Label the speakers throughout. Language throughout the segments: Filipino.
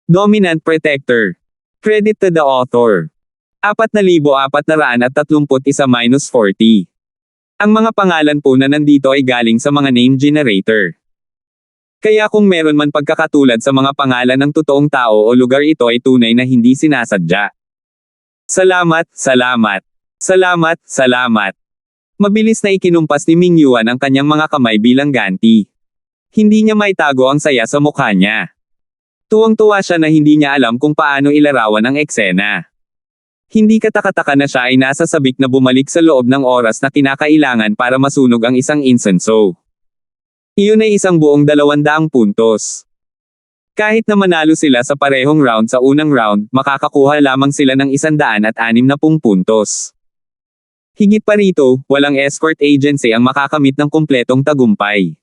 Speaker 1: Dominant Protector. Credit to the author. 4,431-40. Ang mga pangalan po na nandito ay galing sa mga name generator. Kaya kung meron man pagkakatulad sa mga pangalan ng totoong tao o lugar, ito ay tunay na hindi sinasadya. Salamat, salamat. Salamat, salamat. Mabilis na ikinumpas ni Ming Yuan ang kanyang mga kamay bilang ganti. Hindi niya maitago ang saya sa mukha niya. Tuwang-tuwa siya na hindi niya alam kung paano ilarawan ang eksena. Hindi katakataka na siya ay nasa sabik na bumalik sa loob ng oras na kinakailangan para masunog ang isang insenso. Iyon ay isang buong 200 puntos. Kahit na manalo sila sa parehong round sa unang round, makakakuha lamang sila ng 160 puntos. Higit pa rito, walang escort agency ang makakamit ng kumpletong tagumpay.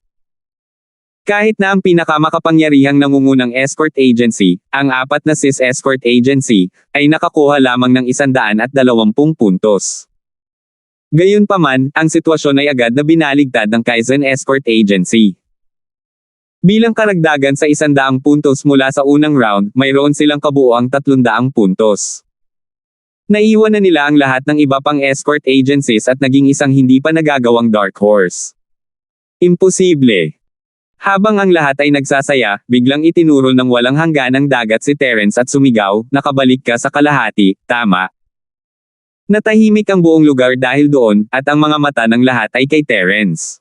Speaker 1: Kahit na ang pinakamakapangyarihang nangungunang escort agency, ang 4 na SIS escort agency, ay nakakuha lamang ng 120 puntos. Gayunpaman, ang sitwasyon ay agad na binaligtad ng Kaizen Escort Agency. Bilang karagdagan sa 100 puntos mula sa unang round, mayroon silang kabuoang 300 puntos. Naiwan na nila ang lahat ng iba pang escort agencies at naging isang hindi pa nagagawang dark horse. Imposible. Habang ang lahat ay nagsasaya, biglang itinuro ng walang hangganang dagat si Terence at sumigaw, "Nakabalik ka sa kalahati, tama?" Natahimik ang buong lugar dahil doon, at ang mga mata ng lahat ay kay Terence.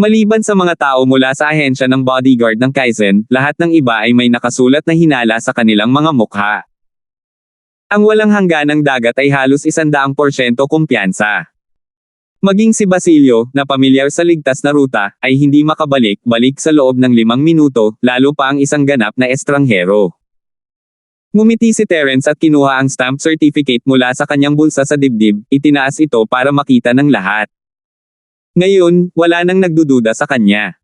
Speaker 1: Maliban sa mga tao mula sa ahensya ng bodyguard ng Kaizen, lahat ng iba ay may nakasulat na hinala sa kanilang mga mukha. Ang walang hangganang dagat ay halos 100% kumpiyansa. Maging si Basilio, na pamilyar sa ligtas na ruta, ay hindi makabalik-balik sa loob ng 5 minuto, lalo pa ang isang ganap na estranghero. Ngumiti si Terence at kinuha ang stamp certificate mula sa kanyang bulsa sa dibdib, itinaas ito para makita ng lahat. Ngayon, wala nang nagdududa sa kanya.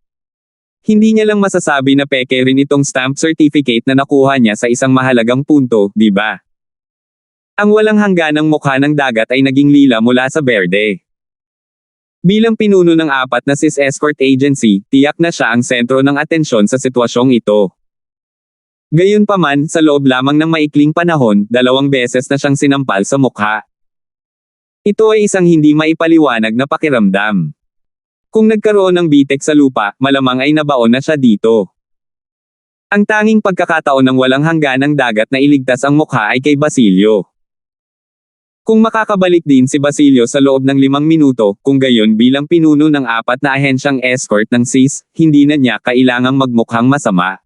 Speaker 1: Hindi niya lang masasabi na peke rin itong stamp certificate na nakuha niya sa isang mahalagang punto, di ba? Ang walang hangganang mukha ng dagat ay naging lila mula sa berde. Bilang pinuno ng 4 na SIS escort agency, tiyak na siya ang sentro ng atensyon sa sitwasyong ito. Gayunpaman, sa loob lamang ng maikling panahon, 2 beses na siyang sinampal sa mukha. Ito ay isang hindi maipaliwanag na pakiramdam. Kung nagkaroon ng bitek sa lupa, malamang ay nabaon na siya dito. Ang tanging pagkakataon ng walang hangganang dagat na iligtas ang mukha ay kay Basilio. Kung makakabalik din si Basilio sa loob ng 5 minuto, kung gayon bilang pinuno ng 4 na ahensyang escort ng SIS, hindi na niya kailangang magmukhang masama.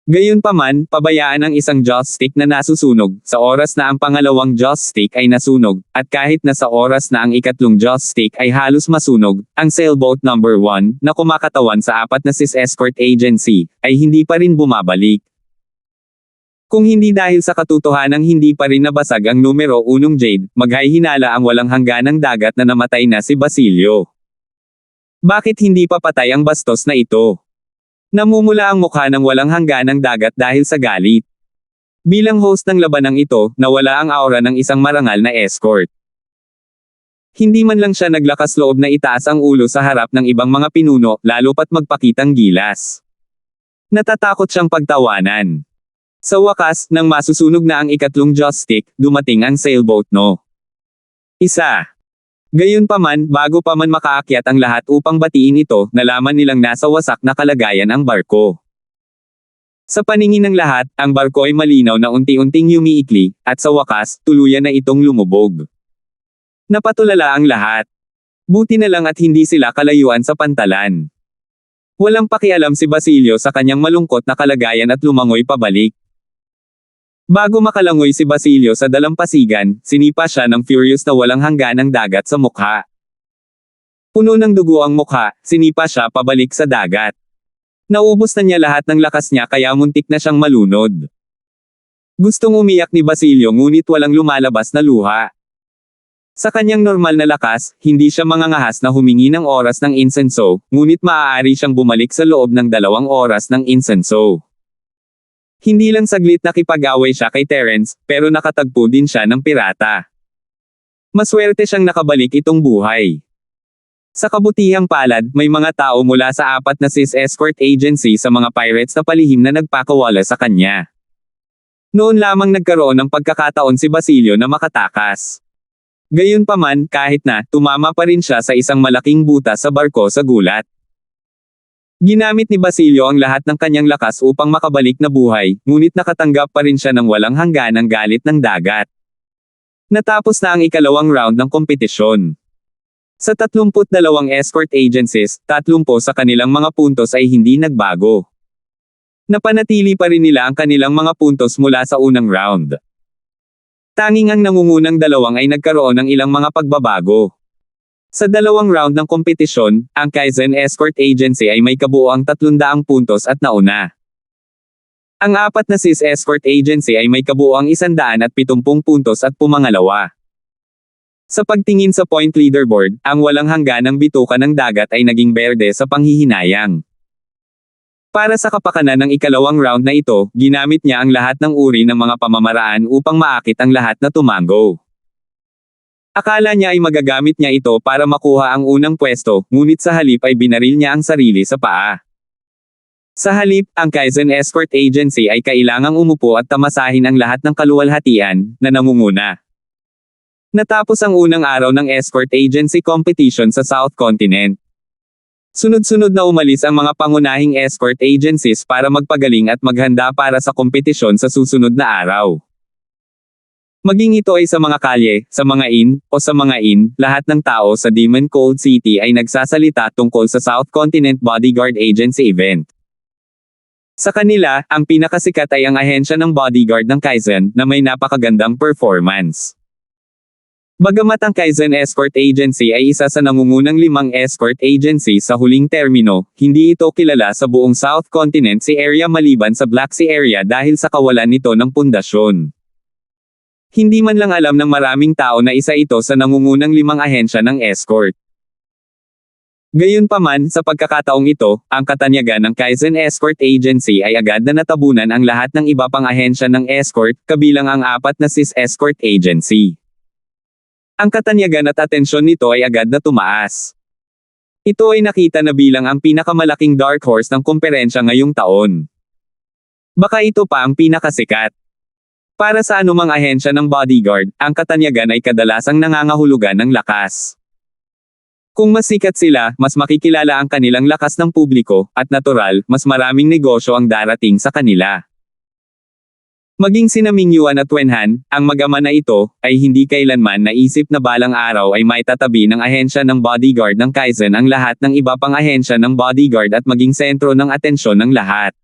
Speaker 1: Gayunpaman, pabayaan ang isang joystick na nasusunog, sa oras na ang pangalawang joystick ay nasunog, at kahit na sa oras na ang ikatlong joystick ay halos masunog, ang sailboat number 1, na kumakatawan sa 4 na SIS escort agency, ay hindi pa rin bumabalik. Kung hindi dahil sa katotohanang hindi pa rin nabasag ang numero 1 Jade, maghahinala ang walang hangganang dagat na namatay na si Basilio. Bakit hindi pa patay ang bastos na ito? Namumula ang mukha ng walang hangganang dagat dahil sa galit. Bilang host ng labanang ito, nawala ang aura ng isang marangal na escort. Hindi man lang siya naglakas loob na itaas ang ulo sa harap ng ibang mga pinuno, lalo pat magpakitang gilas. Natatakot siyang pagtawanan. Sa wakas, nang masusunog na ang ikatlong joystick, dumating ang sailboat no. 1. Gayunpaman, bago pa man makaakyat ang lahat upang batiin ito, nalaman nilang nasa wasak na kalagayan ang barko. Sa paningin ng lahat, ang barko ay malinaw na unti-unting umiikli, at sa wakas, tuluyan na itong lumubog. Napatulala ang lahat. Buti na lang at hindi sila kalayuan sa pantalan. Walang pakialam si Basilio sa kanyang malungkot na kalagayan at lumangoy pabalik. Bago makalangoy si Basilio sa dalampasigan, sinipa siya ng furious na walang hangganang dagat sa mukha. Puno ng dugo ang mukha, sinipa siya pabalik sa dagat. Naubos na niya lahat ng lakas niya kaya muntik na siyang malunod. Gustong umiyak ni Basilio ngunit walang lumalabas na luha. Sa kanyang normal na lakas, hindi siya mangangahas na humingi ng oras ng insenso, ngunit maaari siyang bumalik sa loob ng 2 oras ng insenso. Hindi lang saglit nakipag-away siya kay Terence, pero nakatagpo din siya ng pirata. Maswerte siyang nakabalik itong buhay. Sa kabutihang palad, may mga tao mula sa 4 na sis escort agency sa mga pirates na palihim na nagpakawala sa kanya. Noon lamang nagkaroon ng pagkakataon si Basilio na makatakas. Gayunpaman, kahit na, tumama pa rin siya sa isang malaking butas sa barko sa gulat. Ginamit ni Basilio ang lahat ng kanyang lakas upang makabalik na buhay, ngunit nakatanggap pa rin siya ng walang hangganang galit ng dagat. Natapos na ang ikalawang round ng kompetisyon. Sa 32 escort agencies, 30 sa kanilang mga puntos ay hindi nagbago. Napanatili pa rin nila ang kanilang mga puntos mula sa unang round. Tanging ang nangungunang dalawang ay nagkaroon ng ilang mga pagbabago. Sa dalawang round ng kompetisyon, ang Kaizen Escort Agency ay may kabuoang 300 puntos at nauna. Ang 4 na sis Escort Agency ay may kabuoang 170 puntos at pumangalawa. Sa pagtingin sa point leaderboard, ang walang hangganang bituka ng dagat ay naging berde sa panghihinayang. Para sa kapakanan ng ikalawang round na ito, ginamit niya ang lahat ng uri ng mga pamamaraan upang maakit ang lahat na tumango. Akala niya ay magagamit niya ito para makuha ang unang pwesto, ngunit sa halip ay binaril niya ang sarili sa paa. Sa halip, ang Kaizen Escort Agency ay kailangang umupo at tamasahin ang lahat ng kaluwalhatian na nangunguna. Natapos ang unang araw ng escort agency competition sa South Continent. Sunod-sunod na umalis ang mga pangunahing escort agencies para magpagaling at maghanda para sa kompetisyon sa susunod na araw. Maging ito ay sa mga kalye, sa mga inn, o sa mga inn, lahat ng tao sa Demon Cold City ay nagsasalita tungkol sa South Continent Bodyguard Agency event. Sa kanila, ang pinakasikat ay ang ahensya ng bodyguard ng Kaizen na may napakagandang performance. Bagamat ang Kaizen Escort Agency ay isa sa nangungunang 5 escort agency sa huling termino, hindi ito kilala sa buong South Continent Sea area maliban sa Black Sea area dahil sa kawalan nito ng pundasyon. Hindi man lang alam ng maraming tao na isa ito sa nangungunang 5 ahensya ng escort. Gayunpaman, sa pagkakataong ito, ang katanyagan ng Kaizen Escort Agency ay agad na natabunan ang lahat ng iba pang ahensya ng escort, kabilang ang 4 na sis escort agency. Ang katanyagan at atensyon nito ay agad na tumaas. Ito ay nakita na bilang ang pinakamalaking dark horse ng komperensya ngayong taon. Baka ito pa ang pinakasikat. Para sa anumang ahensya ng bodyguard, ang katanyagan ay kadalasang nangangahulugan ng lakas. Kung mas sikat sila, mas makikilala ang kanilang lakas ng publiko, at natural, mas maraming negosyo ang darating sa kanila. Maging sina Mingyuan at Wenhan, ang mag-ama na ito, ay hindi kailanman naisip na balang araw ay maitatabi ng ahensya ng bodyguard ng Kaizen ang lahat ng iba pang ahensya ng bodyguard at maging sentro ng atensyon ng lahat.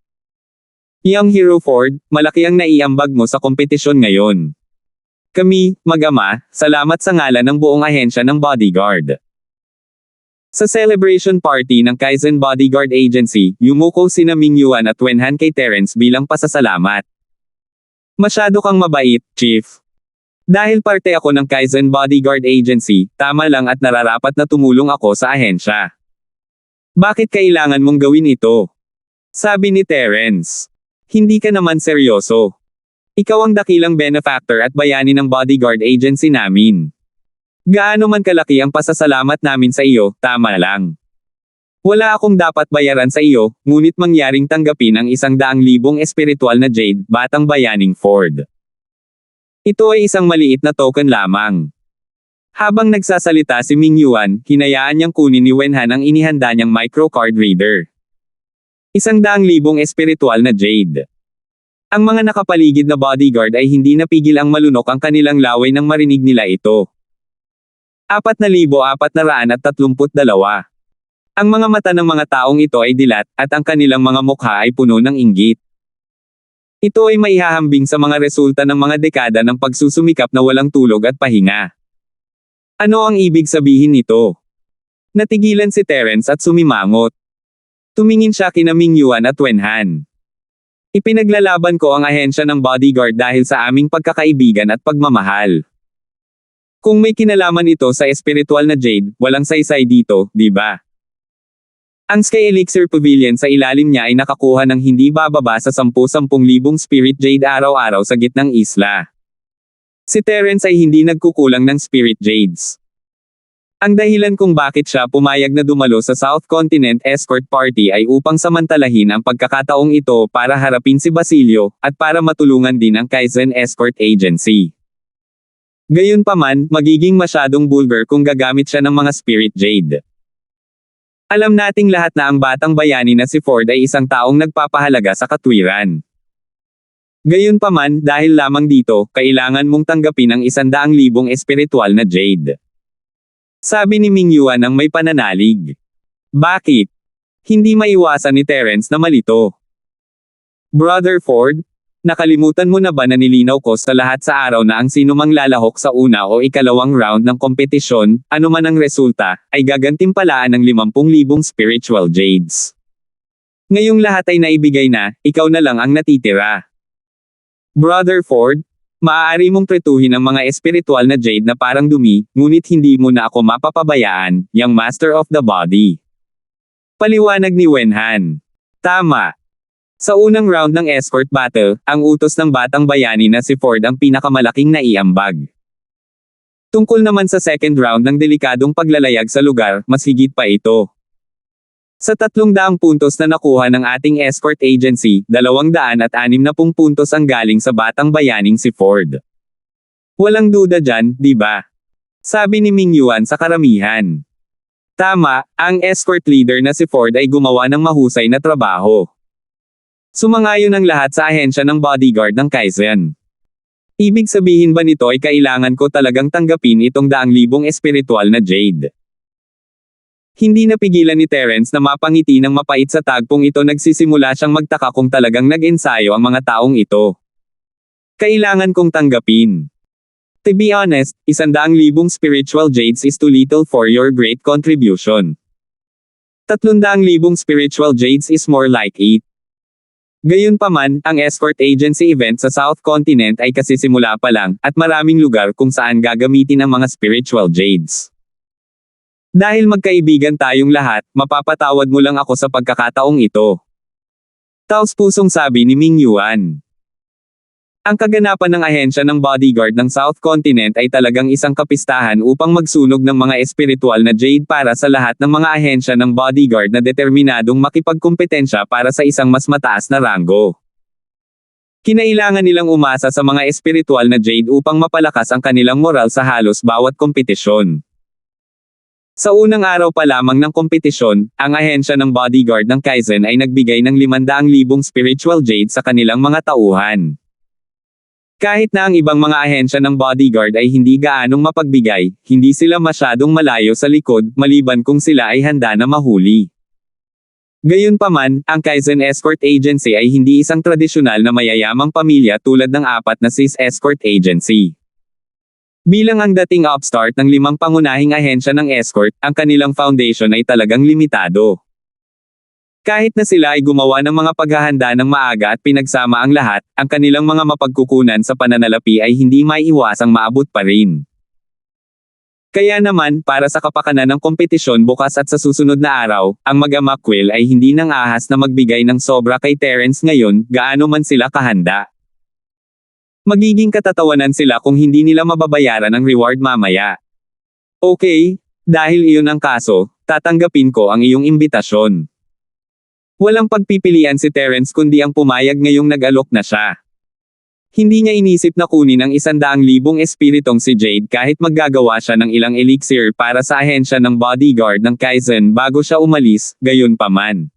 Speaker 1: Young Hero Ford, malaki ang naiambag mo sa kompetisyon ngayon. Kami, mag-ama, salamat sa ngalan ng buong ahensya ng bodyguard. Sa celebration party ng Kaizen Bodyguard Agency, yumuko sina Mingyuan at Wenhan kay Terence bilang pasasalamat. Masyado kang mabait, Chief. Dahil parte ako ng Kaizen Bodyguard Agency, tama lang at nararapat na tumulong ako sa ahensya. Bakit kailangan mong gawin ito? Sabi ni Terence. Hindi ka naman seryoso. Ikaw ang dakilang benefactor at bayani ng bodyguard agency namin. Gaano man kalaki ang pasasalamat namin sa iyo, tama lang. Wala akong dapat bayaran sa iyo, ngunit mangyaring tanggapin ang 100,000 espiritual na jade, batang bayaning Ford. Ito ay isang maliit na token lamang. Habang nagsasalita si Mingyuan, hinayaan niyang kunin ni Wenhan ang inihanda niyang microcard reader. 100,000 espiritual na jade. Ang mga nakapaligid na bodyguard ay hindi napigil ang malunok ang kanilang laway nang marinig nila ito. 4,432. Ang mga mata ng mga taong ito ay dilat, at ang kanilang mga mukha ay puno ng inggit. Ito ay maihahambing sa mga resulta ng mga dekada ng pagsusumikap na walang tulog at pahinga. Ano ang ibig sabihin nito? Natigilan si Terence at sumimangot. Tumingin siya kina Mingyuan at Wenhan. Ipinaglalaban ko ang ahensya ng bodyguard dahil sa aming pagkakaibigan at pagmamahal. Kung may kinalaman ito sa espiritual na jade, walang saysay dito, di ba? Ang Sky Elixir Pavilion sa ilalim niya ay nakakuha ng hindi bababa sa 10,000 spirit jade araw-araw sa gitnang isla. Si Terence ay hindi nagkukulang ng spirit jades. Ang dahilan kung bakit siya pumayag na dumalo sa South Continent Escort Party ay upang samantalahin ang pagkakataong ito para harapin si Basilio, at para matulungan din ang Kaizen Escort Agency. Gayunpaman, magiging masyadong vulgar kung gagamit siya ng mga spirit jade. Alam nating lahat na ang batang bayani na si Ford ay isang taong nagpapahalaga sa katwiran. Gayunpaman, dahil lamang dito, kailangan mong tanggapin ang 100,000 espiritual na jade. Sabi ni Ming Yuan ang may pananalig. Bakit? Hindi maiwasan ni Terence na malito. Brother Ford, nakalimutan mo na ba na nilinaw ko sa lahat sa araw na ang sinumang lalahok sa una o ikalawang round ng kompetisyon, anuman ang resulta, ay gagantimpalaan ng 50,000 spiritual jades. Ngayong lahat ay naibigay na, ikaw na lang ang natitira. Brother Ford, maaari mong tretuhin ang mga espiritual na jade na parang dumi, ngunit hindi mo na ako mapapabayaan, yang Master of the Body. Paliwanag ni Wenhan. Tama. Sa unang round ng escort battle, ang utos ng batang bayani na si Ford ang pinakamalaking naiambag. Tungkol naman sa second round ng delikadong paglalayag sa lugar, mas higit pa ito. Sa 300 puntos na nakuha ng ating escort agency, 260 puntos ang galing sa batang bayaning si Ford. Walang duda dyan, di ba? Sabi ni Ming Yuan sa karamihan. Tama, ang escort leader na si Ford ay gumawa ng mahusay na trabaho. Sumangayon ang lahat sa ahensya ng bodyguard ng Kaizen. Ibig sabihin ba nito ay kailangan ko talagang tanggapin itong 100,000 espiritual na jade? Hindi napigilan ni Terence na mapangiti ng mapait sa tagpong ito. Nagsisimula siyang magtaka kung talagang nag-ensayo ang mga taong ito. Kailangan kong tanggapin. To be honest, 100,000 spiritual jades is too little for your great contribution. 300,000 spiritual jades is more like it. Gayunpaman, ang escort agency event sa South Continent ay kasisimula pa lang, at maraming lugar kung saan gagamitin ang mga spiritual jades. Dahil magkaibigan tayong lahat, mapapatawad mo lang ako sa pagkakataong ito. Taos-pusong sabi ni Ming Yuan. Ang kaganapan ng ahensya ng bodyguard ng South Continent ay talagang isang kapistahan upang magsunog ng mga espiritual na jade para sa lahat ng mga ahensya ng bodyguard na determinadong makipagkumpetensya para sa isang mas mataas na ranggo. Kinailangan nilang umasa sa mga espiritual na jade upang mapalakas ang kanilang moral sa halos bawat kompetisyon. Sa unang araw pa lamang ng kompetisyon, ang ahensya ng bodyguard ng Kaizen ay nagbigay ng 500,000 spiritual jade sa kanilang mga tauhan. Kahit na ang ibang mga ahensya ng bodyguard ay hindi gaanong mapagbigay, hindi sila masyadong malayo sa likod, maliban kung sila ay handa na mahuli. Gayunpaman, ang Kaizen Escort Agency ay hindi isang tradisyonal na mayayamang pamilya tulad ng 4 na SIS Escort Agency. Bilang ang dating upstart ng 5 pangunahing ahensya ng escort, ang kanilang foundation ay talagang limitado. Kahit na sila ay gumawa ng mga paghahanda ng maaga at pinagsama ang lahat, ang kanilang mga mapagkukunan sa pananalapi ay hindi maiiwasang maabot pa rin. Kaya naman, para sa kapakanan ng kompetisyon bukas at sa susunod na araw, ang mag-ama Quill ay hindi nang ahas na magbigay ng sobra kay Terence ngayon, gaano man sila kahanda. Magiging katatawanan sila kung hindi nila mababayaran ang reward mamaya. Okay, dahil iyon ang kaso, tatanggapin ko ang iyong imbitasyon. Walang pagpipilian si Terence kundi ang pumayag ngayong nag-alok na siya. Hindi niya inisip na kunin ang 100,000 espiritong si Jade kahit maggagawa siya ng ilang elixir para sa ahensya ng bodyguard ng Kaizen bago siya umalis, gayon pa man.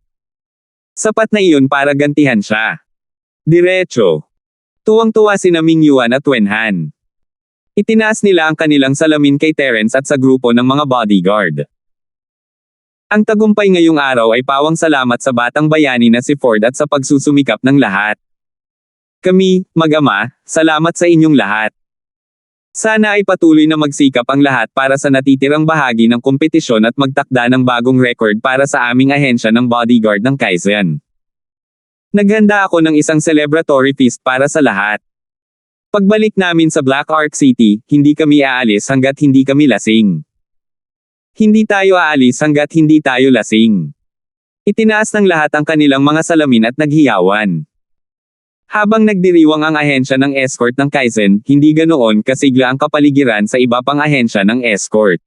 Speaker 1: Sapat na iyon para gantihan siya. Diretso. Tuwang-tuwa sina Ming Yuan at Wenhan. Itinaas nila ang kanilang salamin kay Terence at sa grupo ng mga bodyguard. Ang tagumpay ngayong araw ay pawang salamat sa batang bayani na si Ford at sa pagsusumikap ng lahat. Kami, mag-ama, salamat sa inyong lahat. Sana ay patuloy na magsikap ang lahat para sa natitirang bahagi ng kompetisyon at magtakda ng bagong record para sa aming ahensya ng bodyguard ng Kaizen. Naghanda ako ng isang celebratory feast para sa lahat. Pagbalik namin sa Black Ark City, hindi kami aalis hanggat hindi kami lasing. Hindi tayo aalis hanggat hindi tayo lasing. Itinaas ng lahat ang kanilang mga salamin at naghiyawan. Habang nagdiriwang ang ahensya ng escort ng Kaizen, hindi ganoon kasigla ang kapaligiran sa iba pang ahensya ng escort.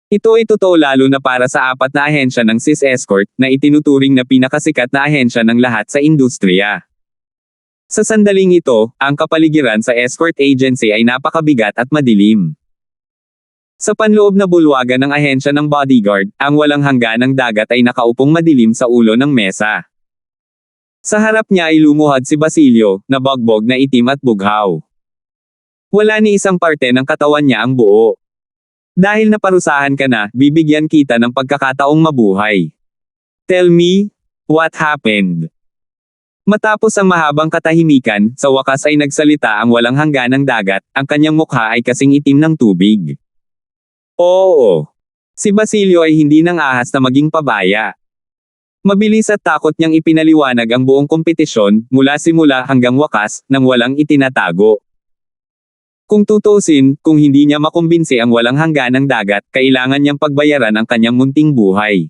Speaker 1: Ito ay totoo lalo na para sa apat na ahensya ng SIS Escort na itinuturing na pinakasikat na ahensya ng lahat sa industriya. Sa sandaling ito, ang kapaligiran sa escort agency ay napakabigat at madilim. Sa panloob na bulwagan ng ahensya ng bodyguard, ang walang hangganang dagat ay nakaupong madilim sa ulo ng mesa. Sa harap niya ay lumuhad si Basilio, na bogbog na itim at bughaw. Wala ni isang parte ng katawan niya ang buo. Dahil naparusahan ka na, bibigyan kita ng pagkakataong mabuhay. Tell me, what happened? Matapos ang mahabang katahimikan, sa wakas ay nagsalita ang walang hangganang dagat, ang kanyang mukha ay kasing itim ng tubig. Oo. Si Basilio ay hindi nang ahas na maging pabaya. Mabilis at takot niyang ipinaliwanag ang buong kompetisyon, mula simula hanggang wakas, nang walang itinatago. Kung tutusin, kung hindi niya makumbinsi ang walang hangganang dagat, kailangan niyang pagbayaran ang kanyang munting buhay.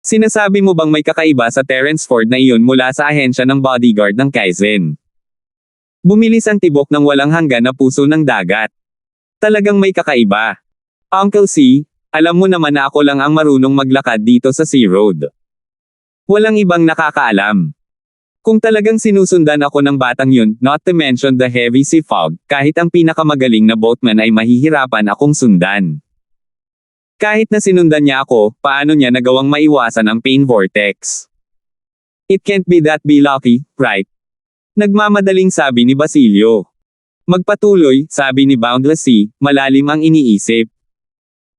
Speaker 1: Sinasabi mo bang may kakaiba sa Terence Ford na iyon mula sa ahensya ng bodyguard ng Kaizen? Bumilis ang tibok ng walang hanggan na puso ng dagat. Talagang may kakaiba. Uncle C, alam mo naman na ako lang ang marunong maglakad dito sa Sea Road. Walang ibang nakakaalam. Kung talagang sinusundan ako ng batang yun, not to mention the heavy sea fog, kahit ang pinakamagaling na boatman ay mahihirapan akong sundan. Kahit na sinundan niya ako, paano niya nagawang maiwasan ang pain vortex? It can't be that be lucky, right? Nagmamadaling sabi ni Basilio. Magpatuloy, sabi ni Boundless Sea, malalim ang iniisip.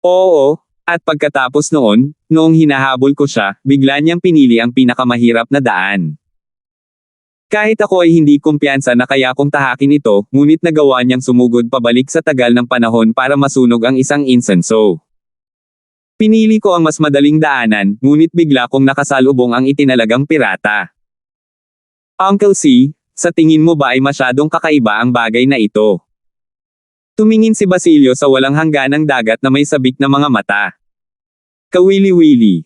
Speaker 1: Oo, at pagkatapos noon, noong hinahabol ko siya, bigla niyang pinili ang pinakamahirap na daan. Kahit ako ay hindi kumpiyansa na kaya kong tahakin ito, ngunit nagawa niyang sumugod pabalik sa tagal ng panahon para masunog ang isang insenso. Pinili ko ang mas madaling daanan, ngunit bigla kong nakasalubong ang itinalagang pirata. Uncle C, sa tingin mo ba ay masyadong kakaiba ang bagay na ito? Tumingin si Basilio sa walang hangganang dagat na may sabik na mga mata. Kawili-wili.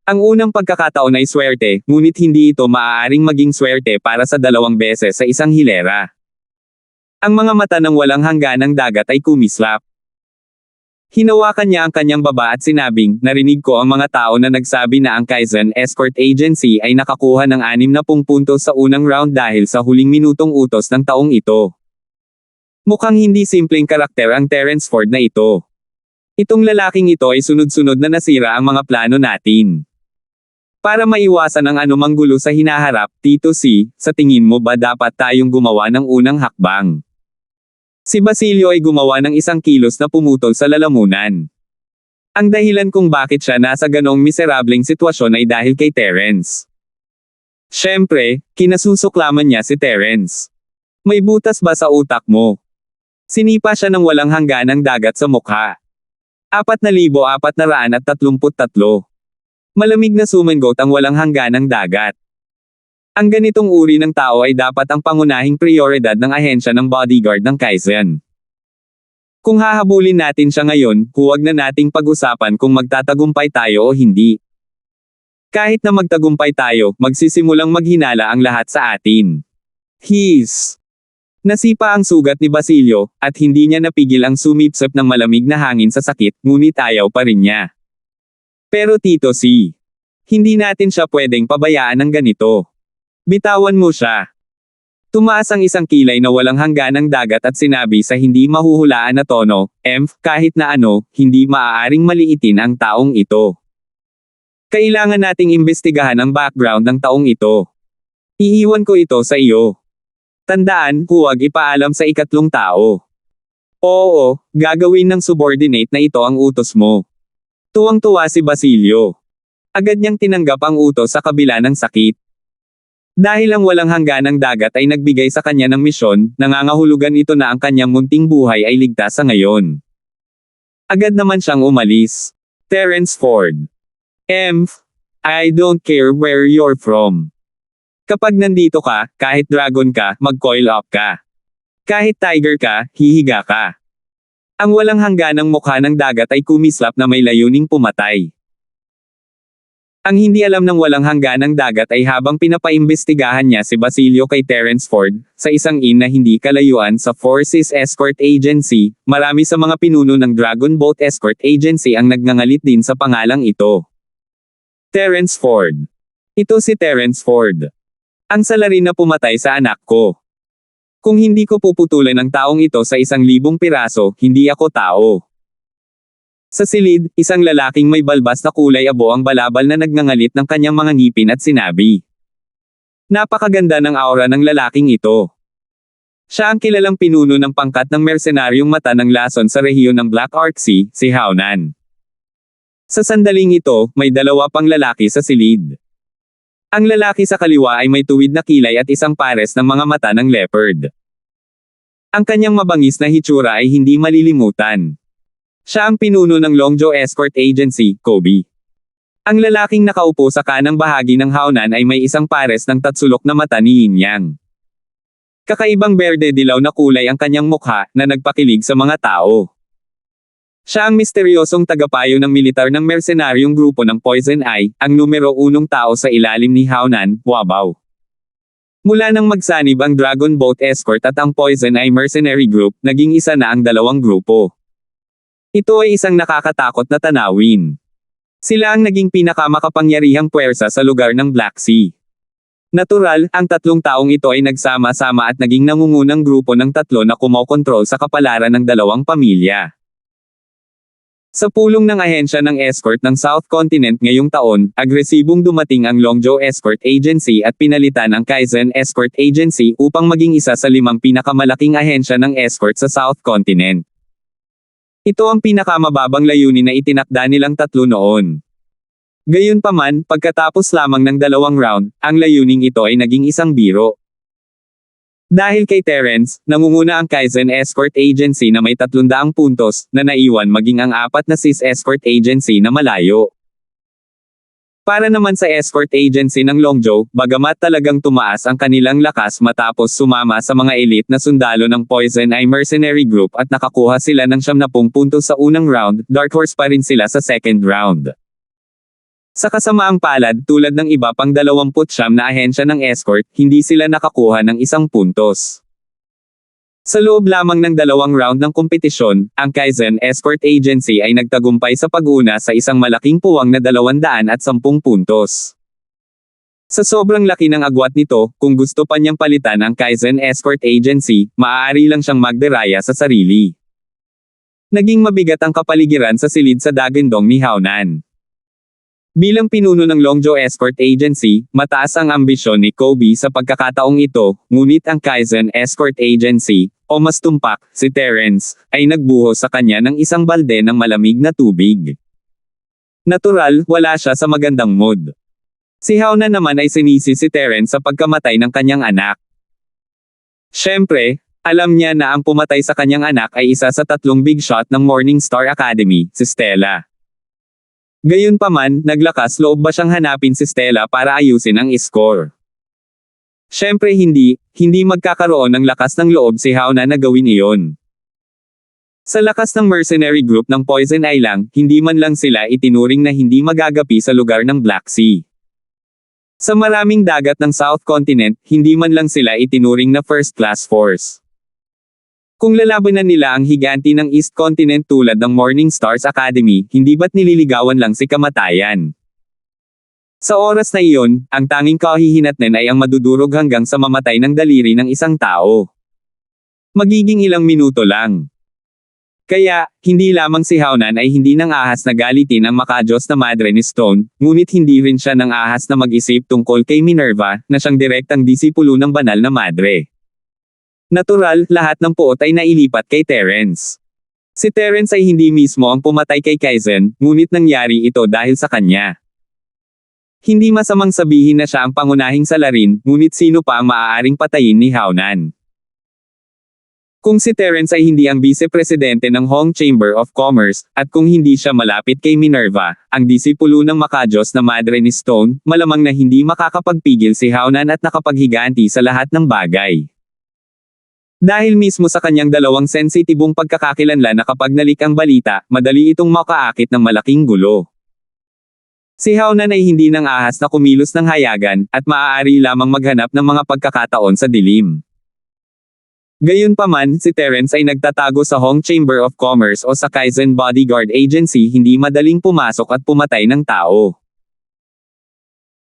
Speaker 1: Ang unang pagkakataon ay swerte, ngunit hindi ito maaaring maging swerte para sa dalawang beses sa isang hilera. Ang mga mata ng walang hangganang dagat ay kumislap. Hinawakan niya ang kanyang baba at sinabing, narinig ko ang mga tao na nagsabi na ang Kaizen Escort Agency ay nakakuha ng 60 puntos sa unang round dahil sa huling minutong utos ng taong ito. Mukhang hindi simpleng karakter ang Terence Ford na ito. Itong lalaking ito ay sunod-sunod na nasira ang mga plano natin. Para maiwasan ang anumang gulo sa hinaharap, Tito C, sa tingin mo ba dapat tayong gumawa ng unang hakbang? Si Basilio ay gumawa ng isang kilos na pumutol sa lalamunan. Ang dahilan kung bakit siya nasa ganong miserableng sitwasyon ay dahil kay Terence. Siyempre, kinasusuklaman niya si Terence. May butas ba sa utak mo? Sinipa siya ng walang hangganang dagat sa mukha. 4,433. Malamig na sumangot ang walang hangganang dagat. Ang ganitong uri ng tao ay dapat ang pangunahing prioridad ng ahensya ng bodyguard ng Kaizen. Kung hahabulin natin siya ngayon, huwag na nating pag-usapan kung magtatagumpay tayo o hindi. Kahit na magtagumpay tayo, magsisimulang maghinala ang lahat sa atin. Nasipa ang sugat ni Basilio, at hindi niya napigil ang sumipsip ng malamig na hangin sa sakit, ngunit ayaw pa rin niya. Pero Tito C, hindi natin siya pwedeng pabayaan ng ganito. Bitawan mo siya. Tumaas ang isang kilay na walang hangganang dagat at sinabi sa hindi mahuhulaan na tono, kahit na ano, hindi maaaring maliitin ang taong ito. Kailangan nating imbestigahan ang background ng taong ito. Iiwan ko ito sa iyo. Tandaan, huwag ipaalam sa ikatlong tao. Oo, gagawin ng subordinate na ito ang utos mo. Tuwang-tuwa si Basilio. Agad niyang tinanggap ang utos sa kabila ng sakit. Dahil ang walang hangganang dagat ay nagbigay sa kanya ng misyon, nangangahulugan ito na ang kanyang munting buhay ay ligtas sa ngayon. Agad naman siyang umalis. Terence Ford. I don't care where you're from. Kapag nandito ka, kahit dragon ka, mag-coil up ka. Kahit tiger ka, hihiga ka. Ang walang hangganang mukha ng dagat ay kumislap na may layuning pumatay. Ang hindi alam ng walang hangganang dagat ay habang pinapaimbestigahan niya si Basilio kay Terence Ford, sa isang inn na hindi kalayuan sa Four Seas Escort Agency, marami sa mga pinuno ng Dragon Boat Escort Agency ang nagngangalit din sa pangalang ito. Terence Ford. Ito si Terence Ford. Ang salarin na pumatay sa anak ko. Kung hindi ko puputulan ang taong ito sa 1,000 piraso, hindi ako tao. Sa silid, isang lalaking may balbas na kulay abo ang balabal na nagngangalit ng kanyang mga ngipin at sinabi. Napakaganda ng aura ng lalaking ito. Siya ang kilalang pinuno ng pangkat ng mersenaryong mata ng lason sa rehiyon ng Black Ark Sea, si Haunan. Sa sandaling ito, may 2 pang lalaki sa silid. Ang lalaki sa kaliwa ay may tuwid na kilay at isang pares ng mga mata ng leopard. Ang kanyang mabangis na hitsura ay hindi malilimutan. Siya ang pinuno ng Longzhou Escort Agency, Kobe. Ang lalaking nakaupo sa kanang bahagi ng Haunan ay may isang pares ng tatsulok na mata ni Yin Yang. Kakaibang berde dilaw na kulay ang kanyang mukha, na nagpakilig sa mga tao. Siya ang misteryosong tagapayo ng militar ng mersenaryong grupo ng Poison Eye, ang numero 1 tao sa ilalim ni Haunan, Wabao. Mula nang magsanib ang Dragon Boat Escort at ang Poison Eye Mercenary Group, naging isa na ang 2 grupo. Ito ay isang nakakatakot na tanawin. Sila ang naging pinakamakapangyarihang puwersa sa lugar ng Black Sea. Natural, ang 3 taong ito ay nagsama-sama at naging nangungunang grupo ng 3 na kumokontrol sa kapalaran ng 2 pamilya. Sa pulong ng ahensya ng escort ng South Continent ngayong taon, agresibong dumating ang Longzhou Escort Agency at pinalitan ang Kaizen Escort Agency upang maging isa sa 5 pinakamalaking ahensya ng escort sa South Continent. Ito ang pinakamababang layunin na itinakda nilang 3 noon. Gayunpaman, pagkatapos lamang ng 2 round, ang layuning ito ay naging isang biro. Dahil kay Terence, nangunguna ang Kaizen Escort Agency na may 300 puntos, na naiwan maging ang 4 na SIS Escort Agency na malayo. Para naman sa escort agency ng Longzhou, bagamat talagang tumaas ang kanilang lakas matapos sumama sa mga elite na sundalo ng Poison Eye Mercenary Group at nakakuha sila ng 70 puntos sa unang round, dark horse pa rin sila sa second round. Sa kasamaang palad, tulad ng iba pang 29 na ahensya ng escort, hindi sila nakakuha ng 1 puntos. Sa loob lamang ng 2 round ng kompetisyon, ang Kaizen Escort Agency ay nagtagumpay sa pag-una sa isang malaking puwang na 210 puntos. Sa sobrang laki ng agwat nito, kung gusto pa niyang palitan ang Kaizen Escort Agency, maaari lang siyang magderaya sa sarili. Naging mabigat ang kapaligiran sa silid sa Dagandong ni Haunan. Bilang pinuno ng Longzhou Escort Agency, mataas ang ambisyon ni Kobe sa pagkakataong ito, ngunit ang Kaizen Escort Agency, o mas tumpak, si Terence, ay nagbuhos sa kanya ng isang balde ng malamig na tubig. Natural, wala siya sa magandang mood. Si Haunan naman ay sinisi si Terence sa pagkamatay ng kanyang anak. Siyempre, alam niya na ang pumatay sa kanyang anak ay isa sa 3 big shot ng Morningstar Academy, si Stella. Gayunpaman, naglakas loob ba siyang hanapin si Stella para ayusin ang score? Siyempre hindi magkakaroon ng lakas ng loob si Haunan na gawin iyon. Sa lakas ng mercenary group ng Poison Eye lang, hindi man lang sila itinuring na hindi magagapi sa lugar ng Black Sea. Sa maraming dagat ng South Continent, hindi man lang sila itinuring na first-class force. Kung lalabanan nila ang higanti ng East Continent tulad ng Morning Stars Academy, hindi ba't nililigawan lang si kamatayan? Sa oras na iyon, ang tanging kahihinatnan ay ang madudurog hanggang sa mamatay ng daliri ng isang tao. Magiging ilang minuto lang. Kaya, hindi lamang si Haunan ay hindi nang ahas na galitin ang makadiyos na madre ni Stone, ngunit hindi rin siya nang ahas na mag-isip tungkol kay Minerva, na siyang direktang disipulo ng banal na madre. Natural, lahat ng puot ay nailipat kay Terence. Si Terence ay hindi mismo ang pumatay kay Kaizen, ngunit nangyari ito dahil sa kanya. Hindi masamang sabihin na siya ang pangunahing salarin, ngunit sino pa ang maaaring patayin ni Haunan? Kung si Terence ay hindi ang vice-presidente ng Hong Chamber of Commerce, at kung hindi siya malapit kay Minerva, ang disipulo ng makadiyos na madre ni Stone, malamang na hindi makakapagpigil si Haunan at nakapaghiganti sa lahat ng bagay. Dahil mismo sa kanyang 2 sensitibong pagkakakilanlan na kapag nalik ang balita, madali itong makaakit ng malaking gulo. Si Hao-nan ay hindi nang ahas na kumilos ng hayagan, at maaari lamang maghanap ng mga pagkakataon sa dilim. Gayunpaman, si Terence ay nagtatago sa Hong Chamber of Commerce o sa Kaizen Bodyguard Agency, hindi madaling pumasok at pumatay ng tao.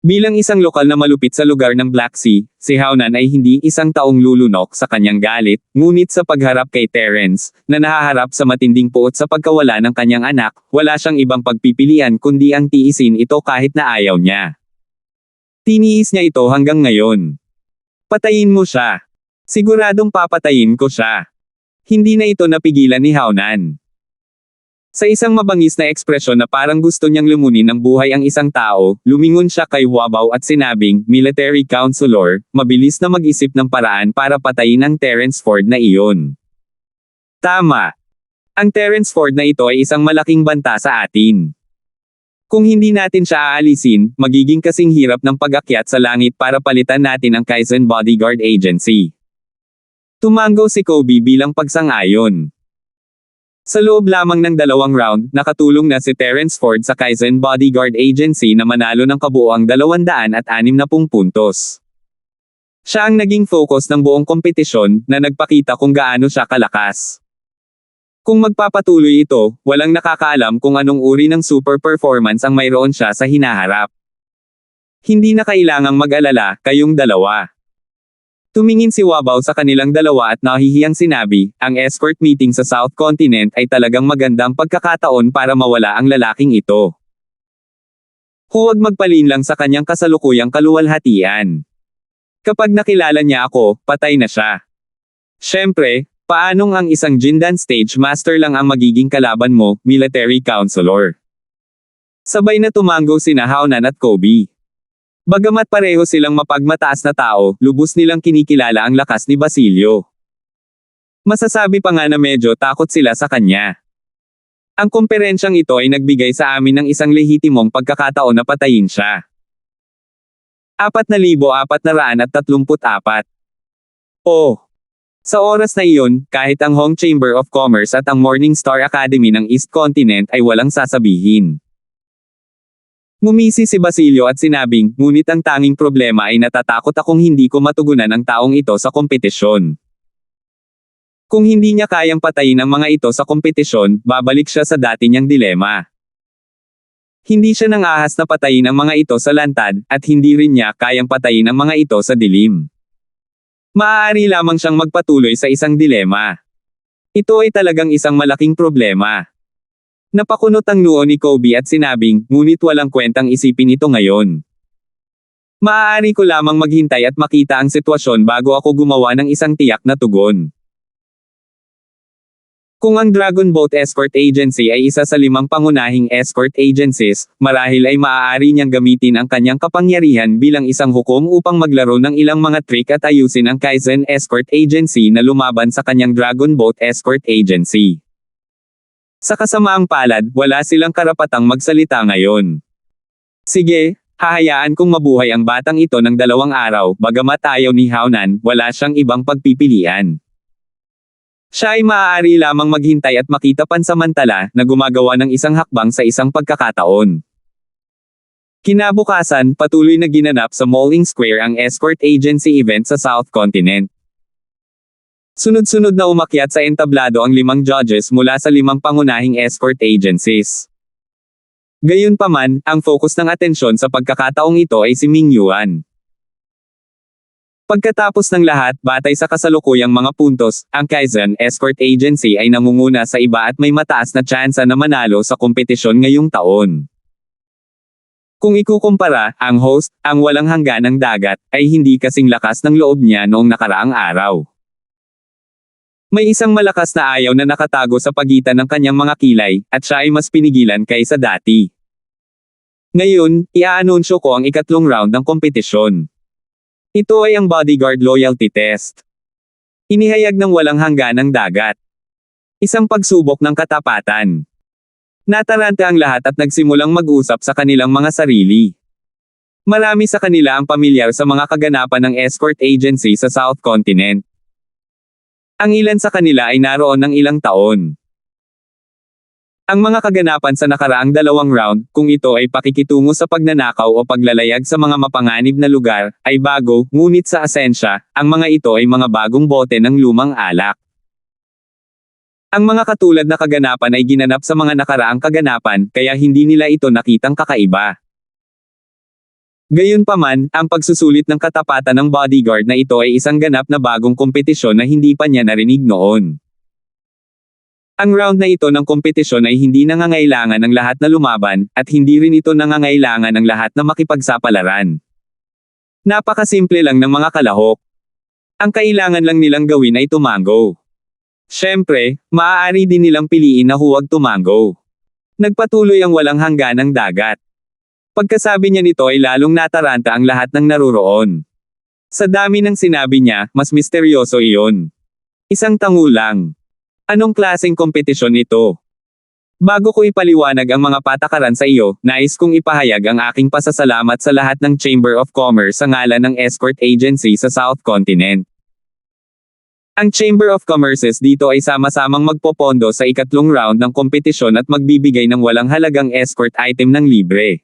Speaker 1: Bilang isang lokal na malupit sa lugar ng Black Sea, si Hao-nan ay hindi isang taong lulunok sa kanyang galit, ngunit sa pagharap kay Terence, na nahaharap sa matinding puot sa pagkawala ng kanyang anak, wala siyang ibang pagpipilian kundi ang tiisin ito kahit na ayaw niya. Tiniis niya ito hanggang ngayon. Patayin mo siya. Siguradong papatayin ko siya. Hindi na ito napigilan ni Hao-nan. Sa isang mabangis na ekspresyon na parang gusto niyang lumunin ng buhay ang isang tao, lumingon siya kay Huabao at sinabing, "Military Counselor, mabilis na mag-isip ng paraan para patayin ang Terence Ford na iyon." Tama. Ang Terence Ford na ito ay isang malaking banta sa atin. Kung hindi natin siya aalisin, magiging kasing hirap ng pag-akyat sa langit para palitan natin ang Kaizen Bodyguard Agency. Tumango si Kobe bilang pagsang-ayon. Sa loob lamang ng 2 round, nakatulong na si Terence Ford sa Kaizen Bodyguard Agency na manalo ng kabuoang 260 puntos. Siya ang naging focus ng buong kompetisyon, na nagpakita kung gaano siya kalakas. Kung magpapatuloy ito, walang nakakaalam kung anong uri ng super performance ang mayroon siya sa hinaharap. Hindi na kailangang mag-alala, kayong dalawa. Tumingin si Huabao sa kanilang dalawa at nahihiyang sinabi, ang escort meeting sa South Continent ay talagang magandang pagkakataon para mawala ang lalaking ito. Huwag magpalinlang sa kanyang kasalukuyang kaluwalhatian. Kapag nakilala niya ako, patay na siya. Siyempre, paanong ang isang Jindan Stage Master lang ang magiging kalaban mo, Military Counselor? Sabay na tumango sina Hao-nan at Kobe. Bagamat pareho silang mapagmataas na tao, lubos nilang kinikilala ang lakas ni Basilio. Masasabi pa nga na medyo takot sila sa kanya. Ang komperensyang ito ay nagbigay sa amin ng isang lehitimong pagkakataon na patayin siya. 4,434. Oh! Sa oras na iyon, kahit ang Hong Chamber of Commerce at ang Morningstar Academy ng East Continent ay walang sasabihin. Ngumisi si Basilio at sinabing, ngunit ang tanging problema ay natatakot akong hindi ko matugunan ang taong ito sa kompetisyon. Kung hindi niya kayang patayin ang mga ito sa kompetisyon, babalik siya sa dati niyang dilema. Hindi siya nang ahas na patayin ang mga ito sa lantad, at hindi rin niya kayang patayin ang mga ito sa dilim. Maaari lamang siyang magpatuloy sa isang dilema. Ito ay talagang isang malaking problema. Napakunot ang noo ni Kobe at sinabing, ngunit walang kwentang isipin ito ngayon. Maaari ko lamang maghintay at makita ang sitwasyon bago ako gumawa ng isang tiyak na tugon. Kung ang Dragon Boat Escort Agency ay isa sa 5 pangunahing escort agencies, marahil ay maaari niyang gamitin ang kanyang kapangyarihan bilang isang hukom upang maglaro ng ilang mga trick at ayusin ang Kaizen Escort Agency na lumaban sa kanyang Dragon Boat Escort Agency. Sa kasamaang palad, wala silang karapatang magsalita ngayon. Sige, hahayaan kong mabuhay ang batang ito ng 2 araw, bagamat ayaw ni Hao-nan, wala siyang ibang pagpipilian. Siya ay maaari lamang maghintay at makita pansamantala na gumagawa ng isang hakbang sa isang pagkakataon. Kinabukasan, patuloy na ginanap sa Mowing Square ang escort agency event sa South Continent. Sunod-sunod na umakyat sa entablado ang 5 judges mula sa 5 pangunahing escort agencies. Gayunpaman, ang focus ng atensyon sa pagkakataong ito ay si Ming Yuan. Pagkatapos ng lahat, batay sa kasalukuyang mga puntos, ang Kaizen Escort Agency ay nangunguna sa iba at may mataas na tsansa na manalo sa kompetisyon ngayong taon. Kung ikukumpara, ang host, ang walang hangganang dagat, ay hindi kasing lakas ng loob niya noong nakaraang araw. May isang malakas na ayaw na nakatago sa pagitan ng kanyang mga kilay, at siya ay mas pinigilan kaysa dati. Ngayon, i-aanunsyo ko ang 3 round ng kompetisyon. Ito ay ang Bodyguard Loyalty Test. Inihayag ng walang hangganang dagat. Isang pagsubok ng katapatan. Nataranta ang lahat at nagsimulang mag-usap sa kanilang mga sarili. Marami sa kanila ang pamilyar sa mga kaganapan ng escort agency sa South Continent. Ang ilan sa kanila ay naroon ng ilang taon. Ang mga kaganapan sa nakaraang dalawang round, kung ito ay pakikitungo sa pagnanakaw o paglalayag sa mga mapanganib na lugar, ay bago, ngunit sa asensya, ang mga ito ay mga bagong bote ng lumang alak. Ang mga katulad na kaganapan ay ginanap sa mga nakaraang kaganapan, kaya hindi nila ito nakitang kakaiba. Gayunpaman, ang pagsusulit ng katapatan ng bodyguard na ito ay isang ganap na bagong kompetisyon na hindi pa niya narinig noon. Ang round na ito ng kompetisyon ay hindi nangangailangan ng lahat na lumaban, at hindi rin ito nangangailangan ng lahat na makipagsapalaran. Napakasimple lang ng mga kalahok. Ang kailangan lang nilang gawin ay tumango. Siyempre, maaari din nilang piliin na huwag tumango. Nagpatuloy ang walang hangganang dagat. Pagkasabi niya nito ay lalong nataranta ang lahat ng naroroon. Sa dami ng sinabi niya, mas misteryoso iyon. Isang tango lang. Anong klaseng kompetisyon ito? Bago ko ipaliwanag ang mga patakaran sa iyo, nais kong ipahayag ang aking pasasalamat sa lahat ng Chamber of Commerce sa ngalan ng escort agency sa South Continent. Ang Chamber of Commerces dito ay sama-samang magpopondo sa ikatlong round ng kompetisyon at magbibigay ng walang halagang escort item ng libre.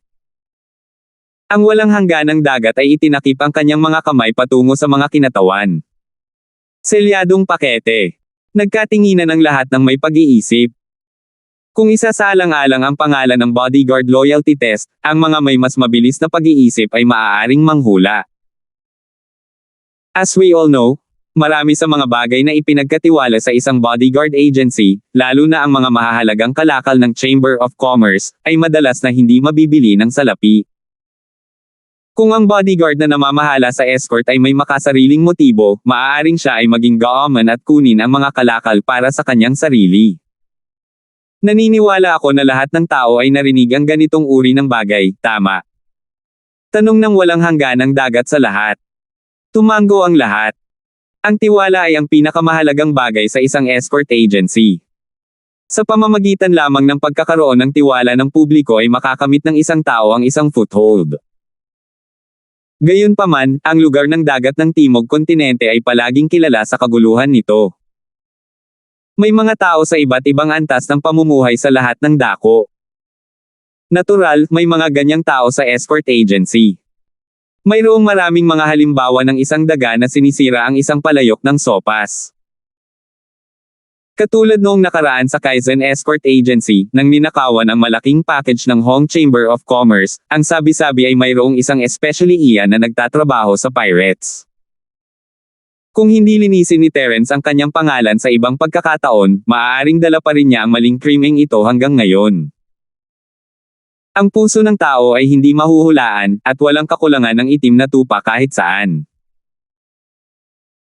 Speaker 1: Ang walang hangganang dagat ay itinakip ang kanyang mga kamay patungo sa mga kinatawan. Selyadong pakete. Nagkatinginan ang lahat ng may pag-iisip. Kung isasaalang-alang ang pangalan ng bodyguard loyalty test, ang mga may mas mabilis na pag-iisip ay maaaring manghula. As we all know, marami sa mga bagay na ipinagkatiwala sa isang bodyguard agency, lalo na ang mga mahahalagang kalakal ng Chamber of Commerce, ay madalas na hindi mabibili ng salapi. Kung ang bodyguard na namamahala sa escort ay may makasariling motibo, maaaring siya ay maging gaaman at kunin ang mga kalakal para sa kanyang sarili. Naniniwala ako na lahat ng tao ay narinig ang ganitong uri ng bagay, tama? Tanong ng walang hangganang dagat sa lahat. Tumango ang lahat. Ang tiwala ay ang pinakamahalagang bagay sa isang escort agency. Sa pamamagitan lamang ng pagkakaroon ng tiwala ng publiko ay makakamit ng isang tao ang isang foothold. Gayunpaman, ang lugar ng dagat ng Timog Kontinente ay palaging kilala sa kaguluhan nito. May mga tao sa iba't ibang antas ng pamumuhay sa lahat ng dako. Natural, may mga ganyang tao sa escort agency. Mayroong maraming mga halimbawa ng isang daga na sinisira ang isang palayok ng sopas. Katulad noong nakaraan sa Kaizen Escort Agency, nang ninakawan ang malaking package ng Hong Chamber of Commerce, ang sabi-sabi ay mayroong isang especially iyan na nagtatrabaho sa Pirates. Kung hindi linisin ni Terence ang kanyang pangalan sa ibang pagkakataon, maaaring dala pa rin niya ang maling krimeng ito hanggang ngayon. Ang puso ng tao ay hindi mahuhulaan, at walang kakulangan ng itim na tupa kahit saan.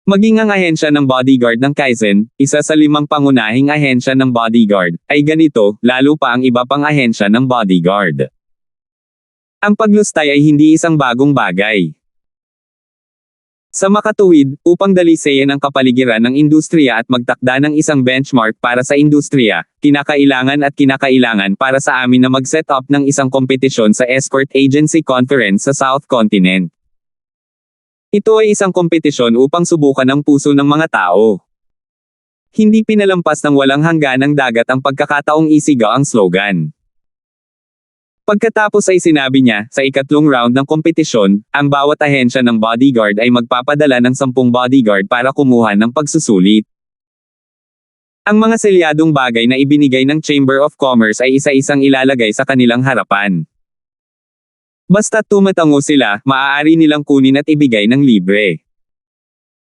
Speaker 1: Maging ang ahensya ng bodyguard ng Kaizen, isa sa 5 pangunahing ahensya ng bodyguard, ay ganito, lalo pa ang iba pang ahensya ng bodyguard. Ang paglustay ay hindi isang bagong bagay. Sa makatuwid, upang dalisayin ang kapaligiran ng industriya at magtakda ng isang benchmark para sa industriya, kinakailangan para sa amin na mag-set up ng isang kompetisyon sa Escort Agency Conference sa South Continent. Ito ay isang kompetisyon upang subukan ang puso ng mga tao. Hindi pinalampas ng walang hangganang dagat ang pagkakataong isigaw ang slogan. Pagkatapos ay sinabi niya, sa ikatlong round ng kompetisyon, ang bawat ahensya ng bodyguard ay magpapadala ng 10 bodyguard para kumuha ng pagsusulit. Ang mga selyadong bagay na ibinigay ng Chamber of Commerce ay isa-isang ilalagay sa kanilang harapan. Basta tumatango sila, maaari nilang kunin at ibigay ng libre.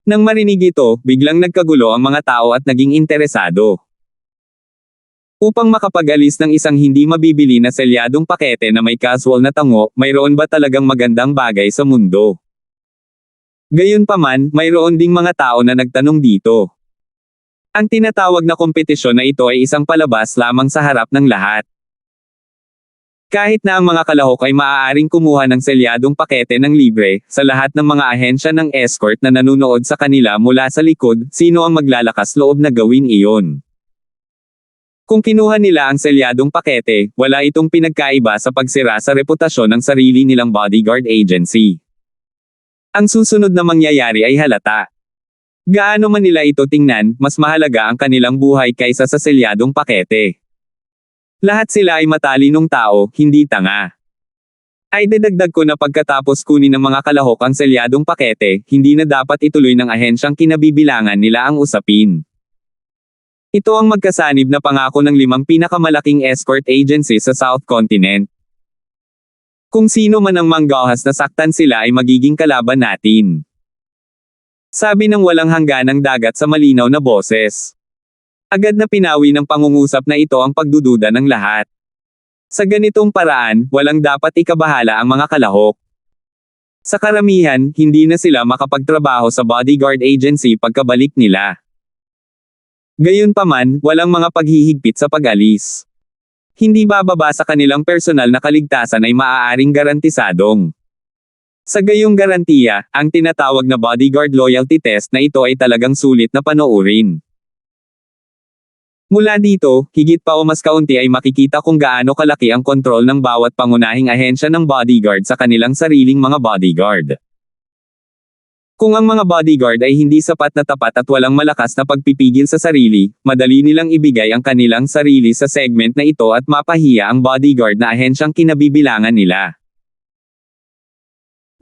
Speaker 1: Nang marinig ito, biglang nagkagulo ang mga tao at naging interesado. Upang makapag-alis ng isang hindi mabibili na selyadong pakete na may casual na tango, mayroon ba talagang magandang bagay sa mundo? Gayunpaman, mayroon ding mga tao na nagtanong dito. Ang tinatawag na kompetisyon na ito ay isang palabas lamang sa harap ng lahat. Kahit na ang mga kalahok ay maaaring kumuha ng selyadong pakete ng libre, sa lahat ng mga ahensya ng escort na nanunood sa kanila mula sa likod, sino ang maglalakas loob na gawin iyon? Kung kinuha nila ang selyadong pakete, wala itong pinagkaiba sa pagsira sa reputasyon ng sarili nilang bodyguard agency. Ang susunod na mangyayari ay halata. Gaano man nila ito tingnan, mas mahalaga ang kanilang buhay kaysa sa selyadong pakete. Lahat sila ay matalinong tao, hindi tanga. Ay dadagdag ko na pagkatapos kunin ng mga kalahok ang selyadong pakete, hindi na dapat ituloy ng ahensyang kinabibilangan nila ang usapin. Ito ang magkasanib na pangako ng 5 pinakamalaking escort agency sa South Continent. Kung sino man ang manggahas na saktan sila ay magiging kalaban natin. Sabi ng walang hangganang dagat sa malinaw na boses. Agad na pinawi ng pangungusap na ito ang pagdududa ng lahat. Sa ganitong paraan, walang dapat ikabahala ang mga kalahok. Sa karamihan, hindi na sila makapagtrabaho sa bodyguard agency pagkabalik nila. Gayunpaman, walang mga paghihigpit sa pag-alis. Hindi bababa sa kanilang personal na kaligtasan ay maaaring garantisadong. Sa gayong garantiya, ang tinatawag na bodyguard loyalty test na ito ay talagang sulit na panoorin. Mula dito, higit pa o mas kaunti ay makikita kung gaano kalaki ang kontrol ng bawat pangunahing ahensya ng bodyguard sa kanilang sariling mga bodyguard. Kung ang mga bodyguard ay hindi sapat na tapat at walang malakas na pagpipigil sa sarili, madali nilang ibigay ang kanilang sarili sa segment na ito at mapahiya ang bodyguard na ahensyang kinabibilangan nila.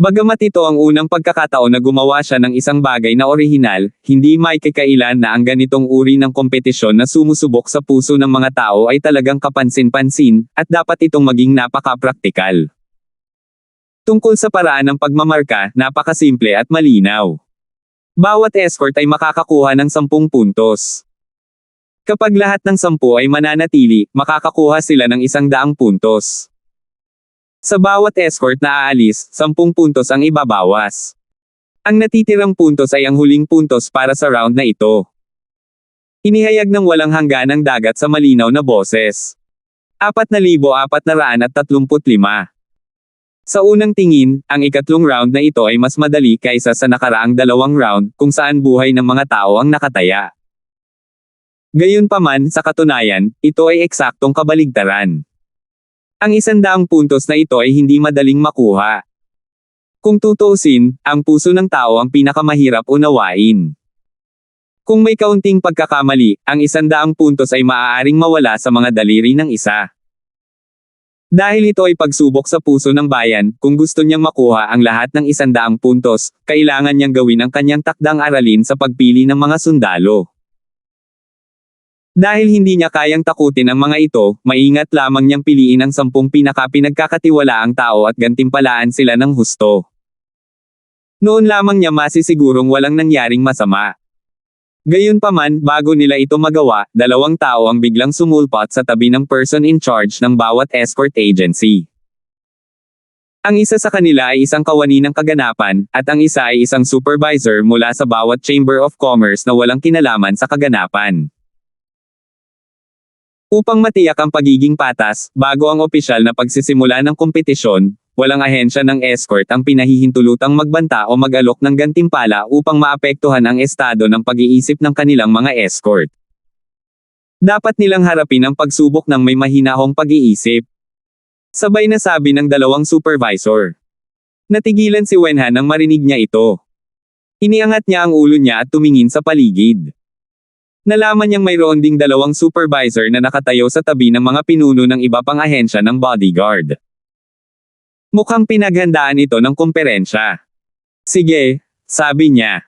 Speaker 1: Bagamat ito ang unang pagkakataon na gumawa siya ng isang bagay na orihinal, hindi may kakailan na ang ganitong uri ng kompetisyon na sumusubok sa puso ng mga tao ay talagang kapansin-pansin, at dapat itong maging napaka-praktikal. Tungkol sa paraan ng pagmamarka, napakasimple at malinaw. Bawat escort ay makakakuha ng 10 puntos. Kapag lahat ng 10 ay mananatili, makakakuha sila ng 100 puntos. Sa bawat escort na aalis, 10 puntos ang ibabawas. Ang natitirang puntos ay ang huling puntos para sa round na ito. Inihayag ng walang hangganang dagat sa malinaw na boses. 4,435. Sa unang tingin, ang ikatlong round na ito ay mas madali kaysa sa nakaraang 2 round, kung saan buhay ng mga tao ang nakataya. Gayunpaman, sa katunayan, ito ay eksaktong kabaligtaran. Ang 100 puntos na ito ay hindi madaling makuha. Kung tutuusin, ang puso ng tao ang pinakamahirap unawain. Kung may kaunting pagkakamali, ang 100 puntos ay maaaring mawala sa mga daliri ng isa. Dahil ito ay pagsubok sa puso ng bayan, kung gusto niyang makuha ang lahat ng 100 puntos, kailangan niyang gawin ang kanyang takdang aralin sa pagpili ng mga sundalo. Dahil hindi niya kayang takutin ang mga ito, maingat lamang niyang piliin ang 10 pinakapinagkakatiwalaang tao at gantimpalaan sila ng husto. Noon lamang niya masisigurong walang nangyaring masama. Gayunpaman, bago nila ito magawa, 2 tao ang biglang sumulpot sa tabi ng person in charge ng bawat escort agency. Ang isa sa kanila ay isang kawani ng kaganapan, at ang isa ay isang supervisor mula sa bawat Chamber of Commerce na walang kinalaman sa kaganapan. Upang matiyak ang pagiging patas, bago ang opisyal na pagsisimula ng kompetisyon, walang ahensya ng escort ang pinahihintulutang magbanta o mag-alok ng gantimpala upang maapektuhan ang estado ng pag-iisip ng kanilang mga escort. Dapat nilang harapin ang pagsubok ng may mahinahong pag-iisip. Sabay na sabi ng 2 supervisor. Natigilan si Wenhan nang marinig niya ito. Iniangat niya ang ulo niya at tumingin sa paligid. Nalaman niyang mayroon ding 2 supervisor na nakatayo sa tabi ng mga pinuno ng iba pang ahensya ng bodyguard. Mukhang pinaghandaan ito ng komperensya. Sige, sabi niya.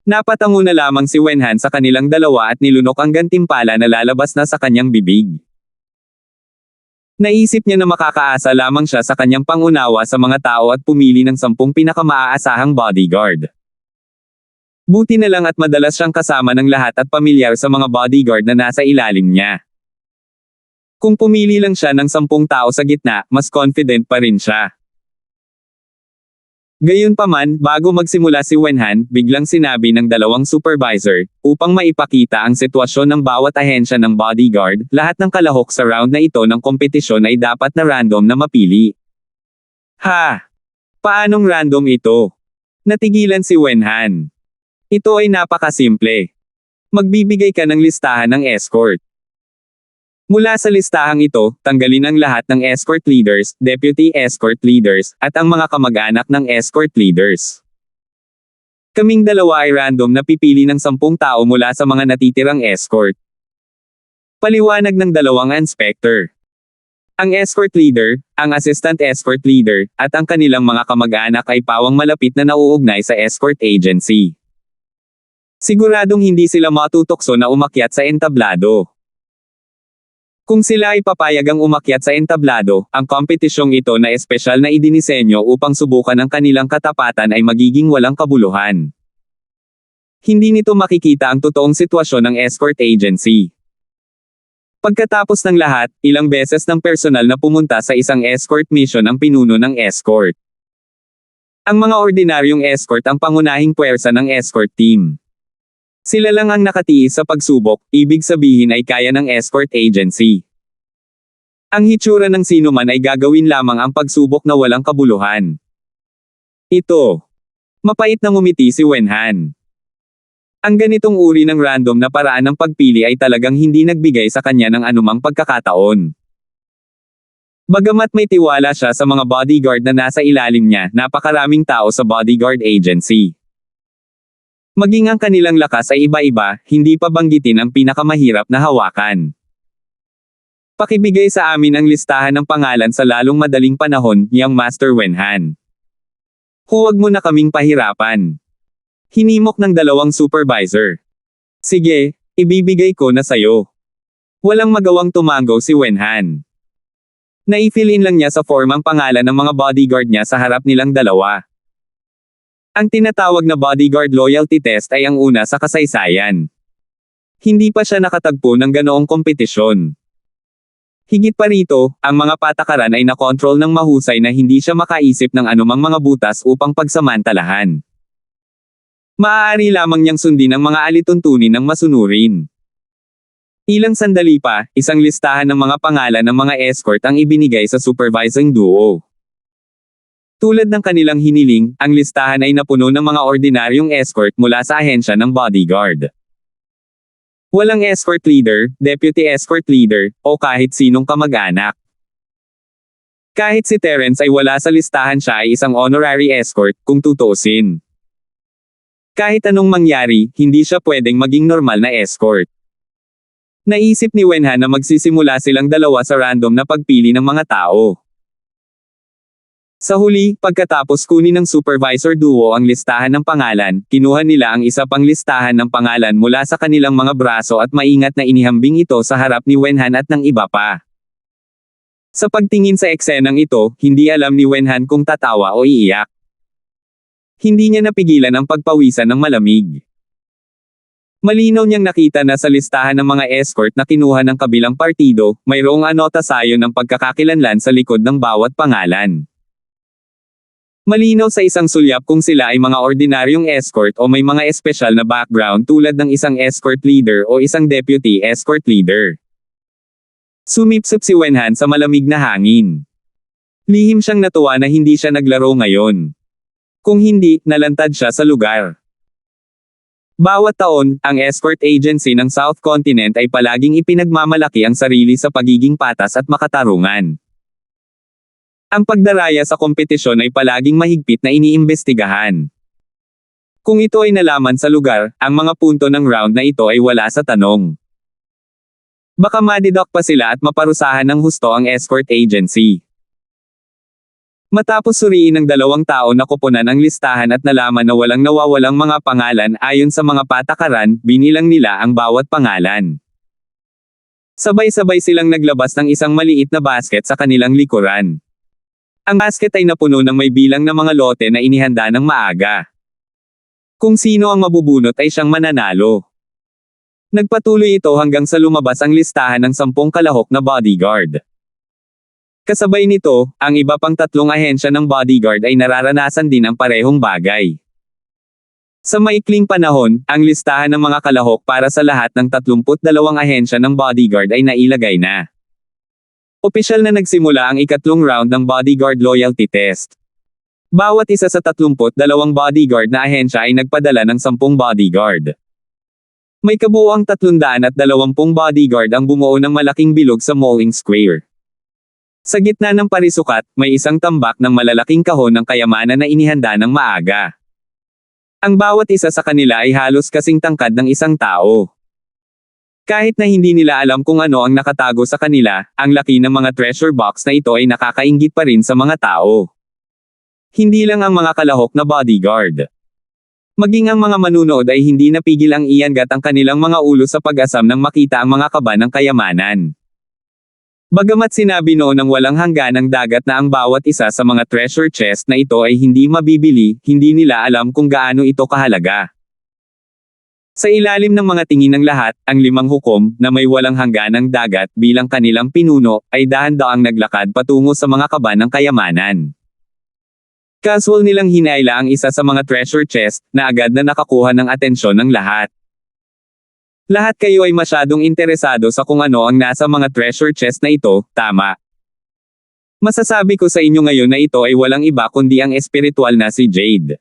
Speaker 1: Napatango na lamang si Wenhan sa kanilang 2 at nilunok ang gantimpala na lalabas na sa kanyang bibig. Naisip niya na makakaasa lamang siya sa kanyang pangunawa sa mga tao at pumili ng 10 pinakamaaasahang bodyguard. Buti na lang at madalas siyang kasama ng lahat at pamilyar sa mga bodyguard na nasa ilalim niya. Kung pumili lang siya ng 10 tao sa gitna, mas confident pa rin siya. Gayunpaman, bago magsimula si Wenhan, biglang sinabi ng 2 supervisor, upang maipakita ang sitwasyon ng bawat ahensya ng bodyguard, lahat ng kalahok sa round na ito ng kompetisyon ay dapat na random na mapili. Ha? Paanong random ito? Natigilan si Wenhan. Ito ay napakasimple. Magbibigay ka ng listahan ng escort. Mula sa listahang ito, tanggalin ang lahat ng escort leaders, deputy escort leaders, at ang mga kamag-anak ng escort leaders. Kaming 2 ay random na pipili ng 10 tao mula sa mga natitirang escort. Paliwanag ng 2 inspector. Ang escort leader, ang assistant escort leader, at ang kanilang mga kamag-anak ay pawang malapit na nauugnay sa escort agency. Siguradong hindi sila matutokso na umakyat sa entablado. Kung sila ay papayagang umakyat sa entablado, ang kompetisyong ito na espesyal na idinisenyo upang subukan ang kanilang katapatan ay magiging walang kabuluhan. Hindi nito makikita ang totoong sitwasyon ng escort agency. Pagkatapos ng lahat, ilang beses ng personal na pumunta sa isang escort mission ang pinuno ng escort. Ang mga ordinaryong escort ang pangunahing puwersa ng escort team. Sila lang ang nakatiis sa pagsubok, ibig sabihin ay kaya ng escort agency. Ang hitsura ng sino man ay gagawin lamang ang pagsubok na walang kabuluhan. Ito. Mapait na ngumiti si Wenhan. Ang ganitong uri ng random na paraan ng pagpili ay talagang hindi nagbigay sa kanya ng anumang pagkakataon. Bagamat may tiwala siya sa mga bodyguard na nasa ilalim niya, napakaraming tao sa bodyguard agency. Maging ang kanilang lakas ay iba-iba, hindi pa banggitin ang pinakamahirap na hawakan. Pakibigay sa amin ang listahan ng pangalan sa lalong madaling panahon, niyang Master Wenhan. Huwag mo na kaming pahirapan. Hinimok ng dalawang supervisor. Sige, ibibigay ko na sayo. Walang magawang tumango si Wenhan. Nai-fill in lang niya sa form ang pangalan ng mga bodyguard niya sa harap nilang dalawa. Ang tinatawag na bodyguard loyalty test ay ang una sa kasaysayan. Hindi pa siya nakatagpo ng ganoong kompetisyon. Higit pa rito, ang mga patakaran ay nakontrol ng mahusay na hindi siya makaisip ng anumang mga butas upang pagsamantalahan. Maaari lamang niyang sundin ang mga alituntunin ng masunurin. Ilang sandali pa, isang listahan ng mga pangalan ng mga escort ang ibinigay sa supervising duo. Tulad ng kanilang hiniling, ang listahan ay napuno ng mga ordinaryong escort mula sa ahensya ng bodyguard. Walang escort leader, deputy escort leader, o kahit sinong kamag-anak. Kahit si Terence ay wala sa listahan, siya ay isang honorary escort, kung tutuusin. Kahit anong mangyari, hindi siya pwedeng maging normal na escort. Naisip ni Wenhan na magsisimula silang dalawa sa random na pagpili ng mga tao. Sa huli, pagkatapos kunin ng supervisor duo ang listahan ng pangalan, kinuha nila ang isa pang listahan ng pangalan mula sa kanilang mga braso at maingat na inihambing ito sa harap ni Wenhan at ng iba pa. Sa pagtingin sa eksenang ito, hindi alam ni Wenhan kung tatawa o iiyak. Hindi niya napigilan ang pagpawisan ng malamig. Malinaw niyang nakita na sa listahan ng mga escort na kinuha ng kabilang partido, mayroong anotasyon ng pagkakakilanlan sa likod ng bawat pangalan. Malinaw sa isang sulyap kung sila ay mga ordinaryong escort o may mga espesyal na background tulad ng isang escort leader o isang deputy escort leader. Sumipsip si Wenhan sa malamig na hangin. Lihim siyang natuwa na hindi siya naglaro ngayon. Kung hindi, nalantad siya sa lugar. Bawat taon, ang escort agency ng South Continent ay palaging ipinagmamalaki ang sarili sa pagiging patas at makatarungan. Ang pagdaraya sa kompetisyon ay palaging mahigpit na iniimbestigahan. Kung ito ay nalaman sa lugar, ang mga punto ng round na ito ay wala sa tanong. Baka madidok pa sila at maparusahan ng husto ang escort agency. Matapos suriin ng dalawang tao na koponan ang listahan at nalaman na walang nawawalang mga pangalan ayon sa mga patakaran, binilang nila ang bawat pangalan. Sabay-sabay silang naglabas ng isang maliit na basket sa kanilang likuran. Ang basket ay napuno ng may bilang na mga lote na inihanda ng maaga. Kung sino ang mabubunot ay siyang mananalo. Nagpatuloy ito hanggang sa lumabas ang listahan ng 10 kalahok na bodyguard. Kasabay nito, ang iba pang 3 ahensya ng bodyguard ay nararanasan din ang parehong bagay. Sa maikling panahon, ang listahan ng mga kalahok para sa lahat ng 32 ahensya ng bodyguard ay nailagay na. Opisyal na nagsimula ang ikatlong round ng bodyguard loyalty test. Bawat isa sa 32 bodyguard na ahensya ay nagpadala ng 10 bodyguard. May kabuuang 320 bodyguard ang bumuo ng malaking bilog sa mowing square. Sa gitna ng parisukat, may isang tambak ng malalaking kahon ng kayamanan na inihanda ng maaga. Ang bawat isa sa kanila ay halos kasing tangkad ng isang tao. Kahit na hindi nila alam kung ano ang nakatago sa kanila, ang laki ng mga treasure box na ito ay nakakainggit pa rin sa mga tao. Hindi lang ang mga kalahok na bodyguard. Maging ang mga manunood ay hindi napigil ang iangat ang kanilang mga ulo sa pag-asam nang makita ang mga kaba ng kayamanan. Bagamat sinabi noon ng walang hangganang dagat na ang bawat isa sa mga treasure chest na ito ay hindi mabibili, hindi nila alam kung gaano ito kahalaga. Sa ilalim ng mga tingin ng lahat, ang 5 hukom, na may walang hangganang dagat bilang kanilang pinuno, ay dahan-daang naglakad patungo sa mga kaba ng kayamanan. Casual nilang hinayla ang isa sa mga treasure chest, na agad na nakakuha ng atensyon ng lahat. Lahat kayo ay masyadong interesado sa kung ano ang nasa mga treasure chest na ito, tama? Masasabi ko sa inyo ngayon na ito ay walang iba kundi ang espiritual na si Jade.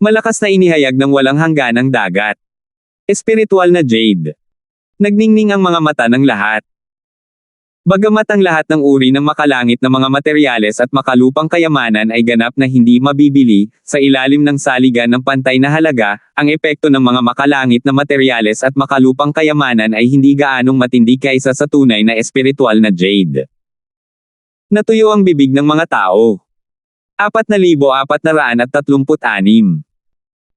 Speaker 1: Malakas na inihayag ng walang hangganang dagat. Espiritual na Jade. Nagningning ang mga mata ng lahat. Bagamat ang lahat ng uri ng makalangit na mga materyales at makalupang kayamanan ay ganap na hindi mabibili, sa ilalim ng saligan ng pantay na halaga, ang epekto ng mga makalangit na materyales at makalupang kayamanan ay hindi gaanong matindi kaysa sa tunay na espiritual na Jade. Natuyo ang bibig ng mga tao. 4,436.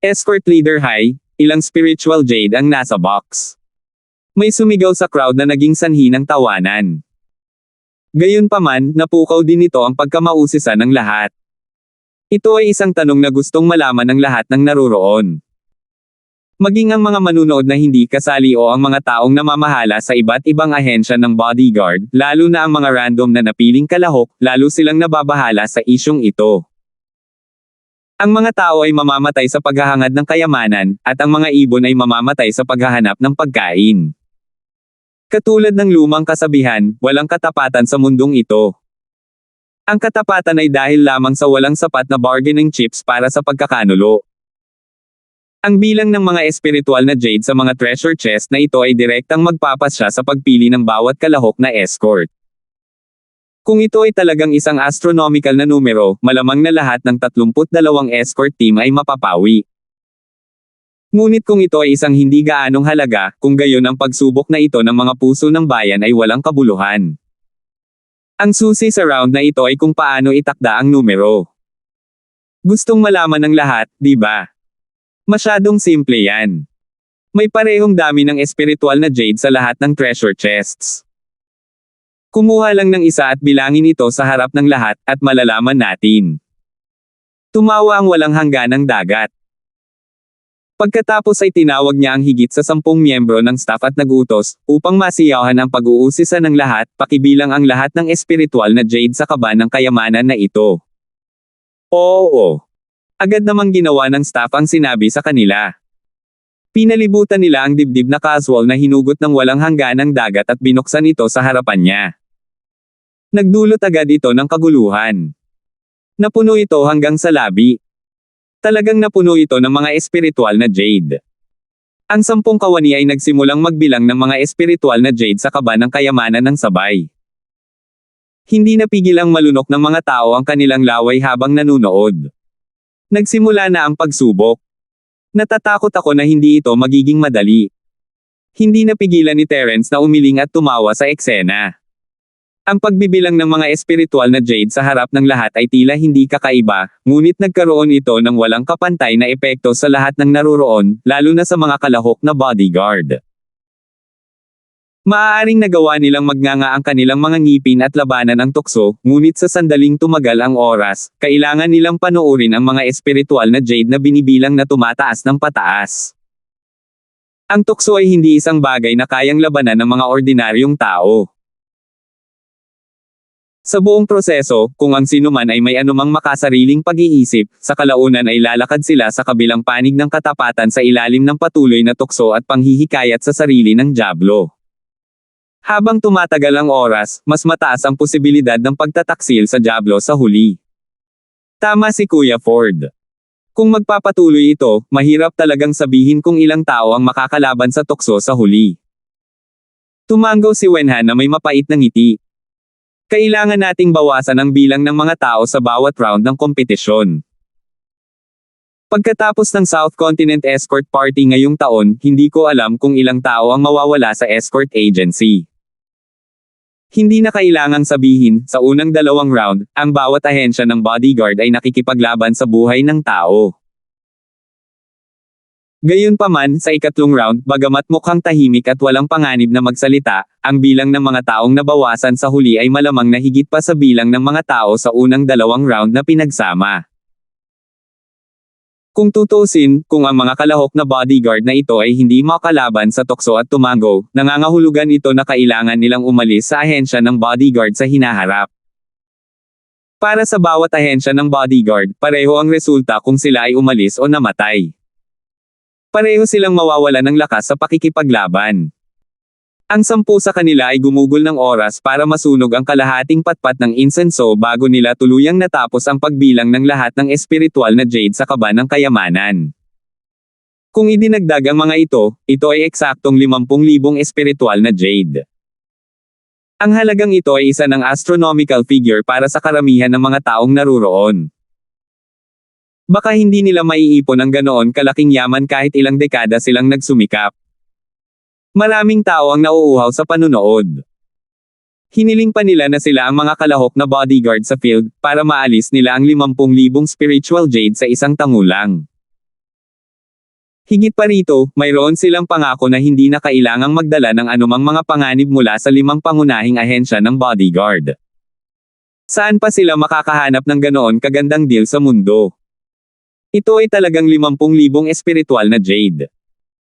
Speaker 1: Escort Leader High, ilang spiritual Jade ang nasa box. May sumigaw sa crowd na naging sanhi ng tawanan. Gayunpaman, napukaw din ito ang pagkamausisan ng lahat. Ito ay isang tanong na gustong malaman ng lahat ng naroroon. Maging ang mga manunood na hindi kasali o ang mga taong namamahala sa iba't ibang ahensya ng bodyguard, lalo na ang mga random na napiling kalahok, lalo silang nababahala sa isyong ito. Ang mga tao ay mamamatay sa paghahangad ng kayamanan, at ang mga ibon ay mamamatay sa paghahanap ng pagkain. Katulad ng lumang kasabihan, walang katapatan sa mundong ito. Ang katapatan ay dahil lamang sa walang sapat na bargaining chips para sa pagkakanulo. Ang bilang ng mga espiritual na Jade sa mga treasure chest na ito ay direktang magpapasya sa pagpili ng bawat kalahok na escort. Kung ito ay talagang isang astronomical na numero, malamang na lahat ng 32 escort team ay mapapawi. Ngunit kung ito ay isang hindi gaanong halaga, kung gayon ang pagsubok na ito ng mga puso ng bayan ay walang kabuluhan. Ang susi sa round na ito ay kung paano itakda ang numero. Gustong malaman ng lahat, di ba? Masyadong simple yan. May parehong dami ng espiritual na Jade sa lahat ng treasure chests. Kumuha lang ng isa at bilangin ito sa harap ng lahat, at malalaman natin. Tumawa ang walang hangganang dagat. Pagkatapos ay tinawag niya ang higit sa 10 miyembro ng staff at nagutos, upang masiyahan ang pag-uusisa ng lahat, pakibilang ang lahat ng espiritual na Jade sa kaba ng kayamanan na ito. Oo. Agad namang ginawa ng staff ang sinabi sa kanila. Pinalibutan nila ang dibdib na casual na hinugot ng walang hangganang dagat at binuksan ito sa harapan niya. Nagdulot agad ito ng kaguluhan. Napuno ito hanggang sa labi. Talagang napuno ito ng mga espiritual na Jade. Ang 10 kawani ay nagsimulang magbilang ng mga espiritual na Jade sa kaba ng kayamanan ng sabay. Hindi napigil ang malunok ng mga tao ang kanilang laway habang nanunood. Nagsimula na ang pagsubok. Natatakot ako na hindi ito magiging madali. Hindi napigilan ni Terence na umiling at tumawa sa eksena. Ang pagbibilang ng mga espiritual na Jade sa harap ng lahat ay tila hindi kakaiba, ngunit nagkaroon ito ng walang kapantay na epekto sa lahat ng naroroon, lalo na sa mga kalahok na bodyguard. Maaaring nagawa nilang magnganga ang kanilang mga ngipin at labanan ang tukso, ngunit sa sandaling tumagal ang oras, kailangan nilang panoorin ang mga espiritual na Jade na binibilang na tumataas ng pataas. Ang tukso ay hindi isang bagay na kayang labanan ng mga ordinaryong tao. Sa buong proseso, kung ang sinuman ay may anumang makasariling pag-iisip, sa kalaunan ay lalakad sila sa kabilang panig ng katapatan sa ilalim ng patuloy na tukso at panghihikayat sa sarili ng dyablo. Habang tumatagal ang oras, mas mataas ang posibilidad ng pagtataksil sa dyablo sa huli. Tama si Kuya Ford. Kung magpapatuloy ito, mahirap talagang sabihin kung ilang tao ang makakalaban sa tukso sa huli. Tumanggaw si Wenhan na may mapait na ngiti. Kailangan nating bawasan ang bilang ng mga tao sa bawat round ng kompetisyon. Pagkatapos ng South Continent Escort Party ngayong taon, hindi ko alam kung ilang tao ang mawawala sa escort agency. Hindi na kailangang sabihin, sa unang 2 round, ang bawat ahensya ng bodyguard ay nakikipaglaban sa buhay ng tao. Gayunpaman, sa ikatlong round, bagamat mukhang tahimik at walang panganib na magsalita, ang bilang ng mga taong nabawasan sa huli ay malamang na higit pa sa bilang ng mga tao sa unang 2 round na pinagsama. Kung tutuusin, kung ang mga kalahok na bodyguard na ito ay hindi makalaban sa tukso at tumango, nangangahulugan ito na kailangan nilang umalis sa ahensya ng bodyguard sa hinaharap. Para sa bawat ahensya ng bodyguard, pareho ang resulta kung sila ay umalis o namatay. Pareho silang mawawala ng lakas sa pakikipaglaban. Ang 10 sa kanila ay gumugol ng oras para masunog ang kalahating patpat ng insenso bago nila tuluyang natapos ang pagbilang ng lahat ng espiritual na jade sa kaba ng kayamanan. Kung idinagdag ang mga ito ay eksaktong 50,000 espiritual na jade. Ang halagang ito ay isa ng astronomical figure para sa karamihan ng mga taong naruroon. Baka hindi nila maiipon ang ganoon kalaking yaman kahit ilang dekada silang nagsumikap. Maraming tao ang nauuhaw sa panunood. Hiniling pa nila na sila ang mga kalahok na bodyguard sa field, para maalis nila ang 50,000 spiritual jade sa isang tangulang. Higit pa rito, mayroon silang pangako na hindi na kailangang magdala ng anumang mga panganib mula sa 5 pangunahing ahensya ng bodyguard. Saan pa sila makakahanap ng ganoon kagandang deal sa mundo? Ito ay talagang 50,000 espiritual na jade.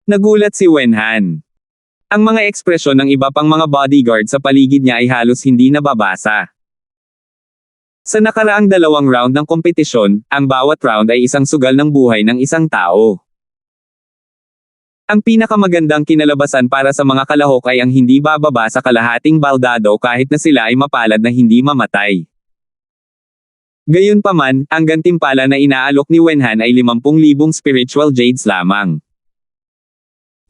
Speaker 1: Nagulat si Wenhan. Ang mga ekspresyon ng iba pang mga bodyguard sa paligid niya ay halos hindi nababasa. Sa nakaraang 2 round ng kompetisyon, ang bawat round ay isang sugal ng buhay ng isang tao. Ang pinakamagandang kinalabasan para sa mga kalahok ay ang hindi bababa sa kalahating baldado kahit na sila ay mapalad na hindi mamatay. Gayunpaman, ang gantimpala na inaalok ni Wenhan ay 50,000 spiritual jades lamang.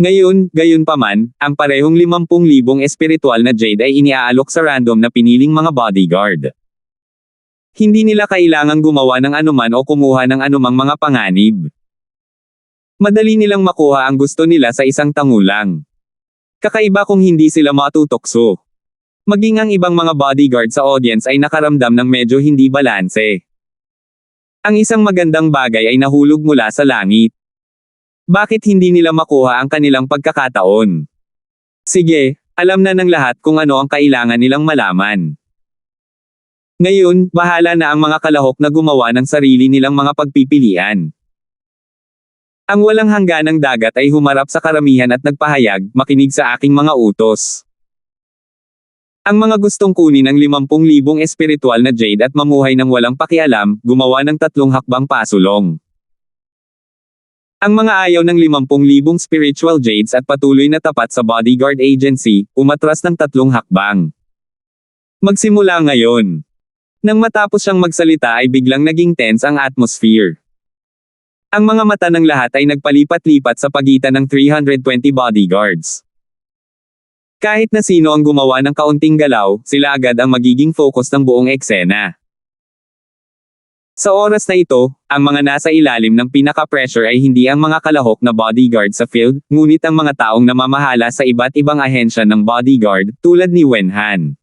Speaker 1: Ngayon, gayunpaman, ang parehong 50,000 espiritual na jade ay iniaalok sa random na piniling mga bodyguard. Hindi nila kailangang gumawa ng anuman o kumuha ng anumang mga panganib. Madali nilang makuha ang gusto nila sa isang tangulang. Kakaiba kung hindi sila matutokso. Maging ang ibang mga bodyguard sa audience ay nakaramdam ng medyo hindi balanse. Ang isang magandang bagay ay nahulog mula sa langit. Bakit hindi nila makuha ang kanilang pagkakataon? Sige, alam na ng lahat kung ano ang kailangan nilang malaman. Ngayon, bahala na ang mga kalahok na gumawa ng sarili nilang mga pagpipilian. Ang walang hangganang dagat ay humarap sa karamihan at nagpahayag, makinig sa aking mga utos. Ang mga gustong kunin ang 50,000 espiritual na jade at mamuhay ng walang pakialam, gumawa ng 3 hakbang pasulong. Ang mga ayaw ng 50,000 spiritual jades at patuloy na tapat sa bodyguard agency, umatras ng 3 hakbang. Magsimula ngayon. Nang matapos siyang magsalita ay biglang naging tense ang atmosphere. Ang mga mata ng lahat ay nagpalipat-lipat sa pagitan ng 320 bodyguards. Kahit na sino ang gumawa ng kaunting galaw, sila agad ang magiging focus ng buong eksena. Sa oras na ito, ang mga nasa ilalim ng pinaka-pressure ay hindi ang mga kalahok na bodyguard sa field, ngunit ang mga taong namamahala sa iba't ibang ahensya ng bodyguard, tulad ni Wenhan.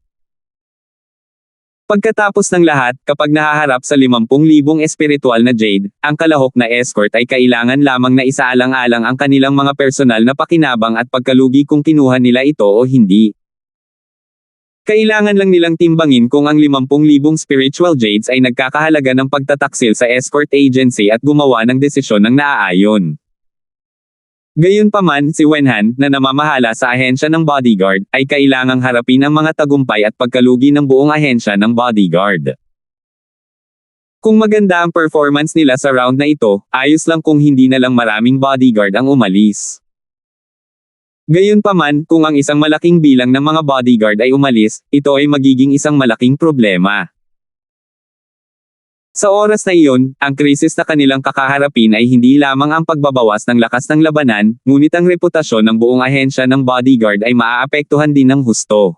Speaker 1: Pagkatapos ng lahat, kapag nahaharap sa 50,000 espiritual na jade, ang kalahok na escort ay kailangan lamang na isaalang-alang ang kanilang mga personal na pakinabang at pagkalugi kung kinuha nila ito o hindi. Kailangan lang nilang timbangin kung ang 50,000 spiritual jades ay nagkakahalaga ng pagtataksil sa escort agency at gumawa ng desisyon ng naaayon. Gayunpaman, si Wenhan, na namamahala sa ahensya ng bodyguard, ay kailangang harapin ang mga tagumpay at pagkalugi ng buong ahensya ng bodyguard. Kung maganda ang performance nila sa round na ito, ayos lang kung hindi na lang maraming bodyguard ang umalis. Gayunpaman, kung ang isang malaking bilang ng mga bodyguard ay umalis, ito ay magiging isang malaking problema. Sa oras na iyon, ang krisis na kanilang kakaharapin ay hindi lamang ang pagbabawas ng lakas ng labanan, ngunit ang reputasyon ng buong ahensya ng bodyguard ay maaapektuhan din ng husto.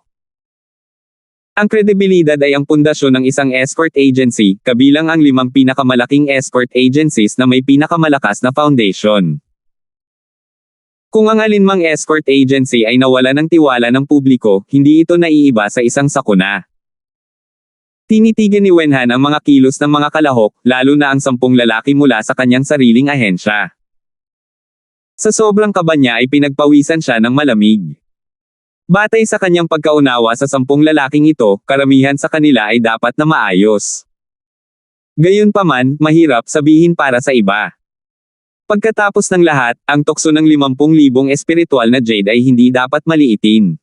Speaker 1: Ang kredibilidad ay ang pundasyon ng isang escort agency, kabilang ang 5 pinakamalaking escort agencies na may pinakamalakas na foundation. Kung ang alinmang escort agency ay nawala ng tiwala ng publiko, hindi ito naiiba sa isang sakuna. Tinitigan ni Wenhan ang mga kilos ng mga kalahok, lalo na ang 10 lalaki mula sa kanyang sariling ahensya. Sa sobrang kaba niya ay pinagpawisan siya ng malamig. Batay sa kanyang pagkaunawa sa 10 lalaking ito, karamihan sa kanila ay dapat na maayos. Gayunpaman, mahirap sabihin para sa iba. Pagkatapos ng lahat, ang tukso ng 50,000 espiritual na jade ay hindi dapat maliitin.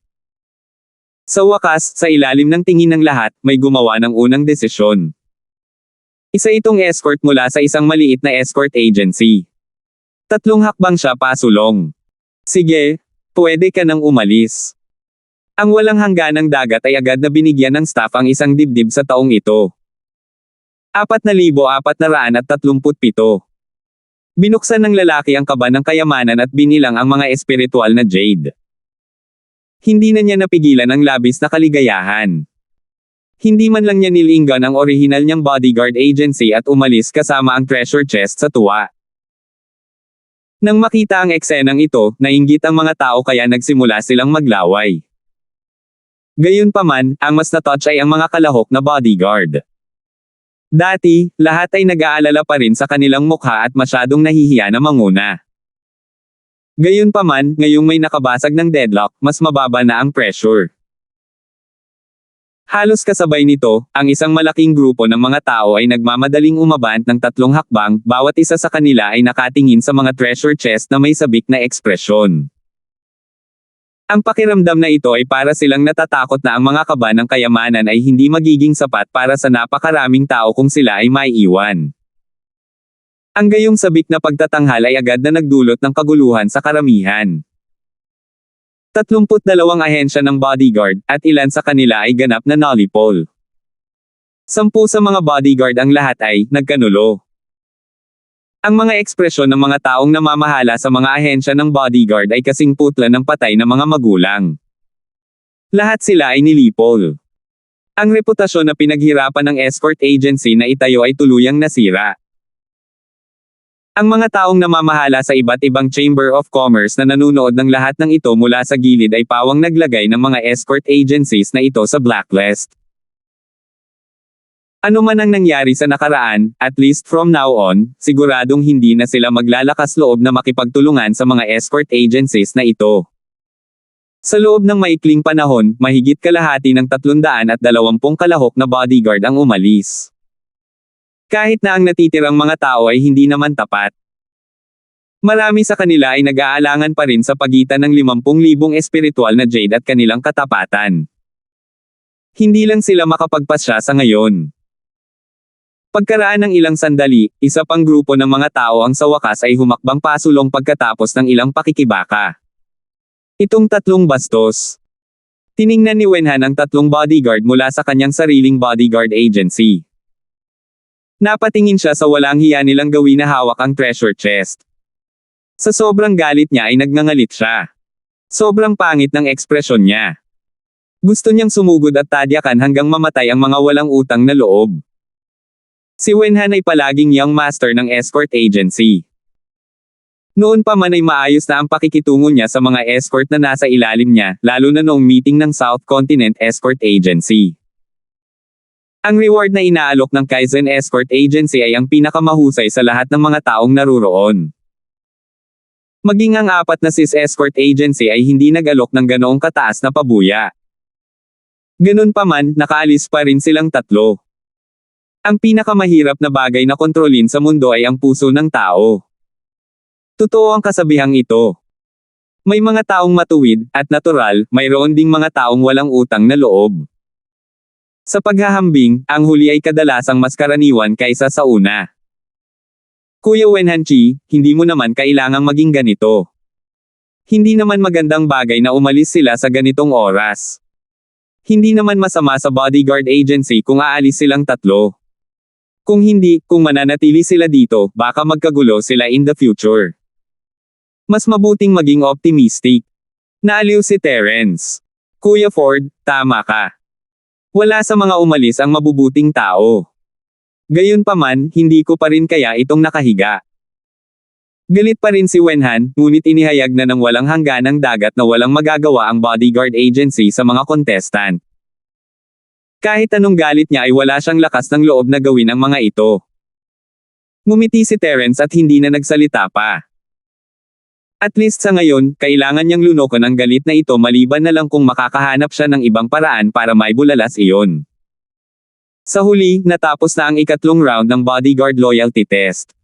Speaker 1: Sa wakas, sa ilalim ng tingin ng lahat, may gumawa ng unang desisyon. Isa itong escort mula sa isang maliit na escort agency. 3 hakbang siya pasulong. Sige, pwede ka nang umalis. Ang walang hangganang dagat ay agad na binigyan ng staff ang isang dibdib sa taong ito. 4,437. Binuksan ng lalaki ang kaba ng kayamanan at binilang ang mga espiritual na jade. Hindi na niya napigilan ang labis na kaligayahan. Hindi man lang niya nilinggan ang orihinal niyang bodyguard agency at umalis kasama ang treasure chest sa tuwa. Nang makita ang eksenang ito, nainggit ang mga tao kaya nagsimula silang maglaway. Gayunpaman, ang mas na-touch ay ang mga kalahok na bodyguard. Dati, lahat ay nag-aalala pa rin sa kanilang mukha at masyadong nahihiya na manguna. Gayunpaman, ngayong may nakabasag ng deadlock, mas mababa na ang pressure. Halos kasabay nito, ang isang malaking grupo ng mga tao ay nagmamadaling umabant ng 3 hakbang, bawat isa sa kanila ay nakatingin sa mga treasure chest na may sabik na ekspresyon. Ang pakiramdam na ito ay para silang natatakot na ang mga kaba ng kayamanan ay hindi magiging sapat para sa napakaraming tao kung sila ay maiiwan. Ang gayong sabik na pagtatanghal ay agad na nagdulot ng kaguluhan sa karamihan. 32 ahensya ng bodyguard, at ilan sa kanila ay ganap na nolipol. 10 sa mga bodyguard ang lahat ay nagkanulo. Ang mga ekspresyon ng mga taong namamahala sa mga ahensya ng bodyguard ay kasing putla ng patay na mga magulang. Lahat sila ay nilipol. Ang reputasyon na pinaghirapan ng escort agency na itayo ay tuluyang nasira. Ang mga taong namamahala sa iba't ibang Chamber of Commerce na nanunood ng lahat ng ito mula sa gilid ay pawang naglagay ng mga escort agencies na ito sa blacklist. Ano man ang nangyari sa nakaraan, at least from now on, siguradong hindi na sila maglalakas loob na makipagtulungan sa mga escort agencies na ito. Sa loob ng maikling panahon, mahigit kalahati ng 320 kalahok na bodyguard ang umalis. Kahit na ang natitirang mga tao ay hindi naman tapat. Marami sa kanila ay nag-aalangan pa rin sa pagitan ng 50,000 espiritual na jade at kanilang katapatan. Hindi lang sila makapagpasya sa ngayon. Pagkaraan ng ilang sandali, isa pang grupo ng mga tao ang sa wakas ay humakbang pasulong pagkatapos ng ilang pakikibaka. Itong 3 bastos. Tiningnan ni Wenhan ang 3 bodyguard mula sa kanyang sariling bodyguard agency. Napatingin siya sa walang hiya nilang gawin na hawak ang treasure chest. Sa sobrang galit niya ay nagngangalit siya. Sobrang pangit ng ekspresyon niya. Gusto niyang sumugod at tadyakan hanggang mamatay ang mga walang utang na loob. Si Wenhan ay palaging young master ng escort agency. Noon pa man ay maayos na ang pakikitungo niya sa mga escort na nasa ilalim niya, lalo na noong meeting ng South Continent Escort Agency. Ang reward na inaalok ng Kaizen Escort Agency ay ang pinakamahusay sa lahat ng mga taong naruroon. Maging ang 4 na SIS Escort Agency ay hindi nag-alok ng ganoong kataas na pabuya. Ganun pa man, nakaalis pa rin silang 3. Ang pinakamahirap na bagay na kontrolin sa mundo ay ang puso ng tao. Totoo ang kasabihang ito. May mga taong matuwid, at natural, mayroon ding mga taong walang utang na loob. Sa paghahambing, ang huli ay kadalasang mas karaniwan kaysa sa una. Kuya Wenhan Chi, hindi mo naman kailangang maging ganito. Hindi naman magandang bagay na umalis sila sa ganitong oras. Hindi naman masama sa bodyguard agency kung aalis silang 3. Kung hindi, kung mananatili sila dito, baka magkagulo sila in the future. Mas mabuting maging optimistic. Naaliw si Terence. Kuya Ford, tama ka. Wala sa mga umalis ang mabubuting tao. Gayunpaman, hindi ko pa rin kaya itong nakahiga. Galit pa rin si Wenhan, ngunit inihayag na ng walang hangganang dagat na walang magagawa ang bodyguard agency sa mga contestant. Kahit anong galit niya ay wala siyang lakas ng loob na gawin ang mga ito. Ngumiti si Terence at hindi na nagsalita pa. At least sa ngayon, kailangan niyang lunokan ang galit na ito maliban na lang kung makakahanap siya ng ibang paraan para maibulalas iyon. Sa huli, natapos na ang ikatlong round ng bodyguard loyalty test.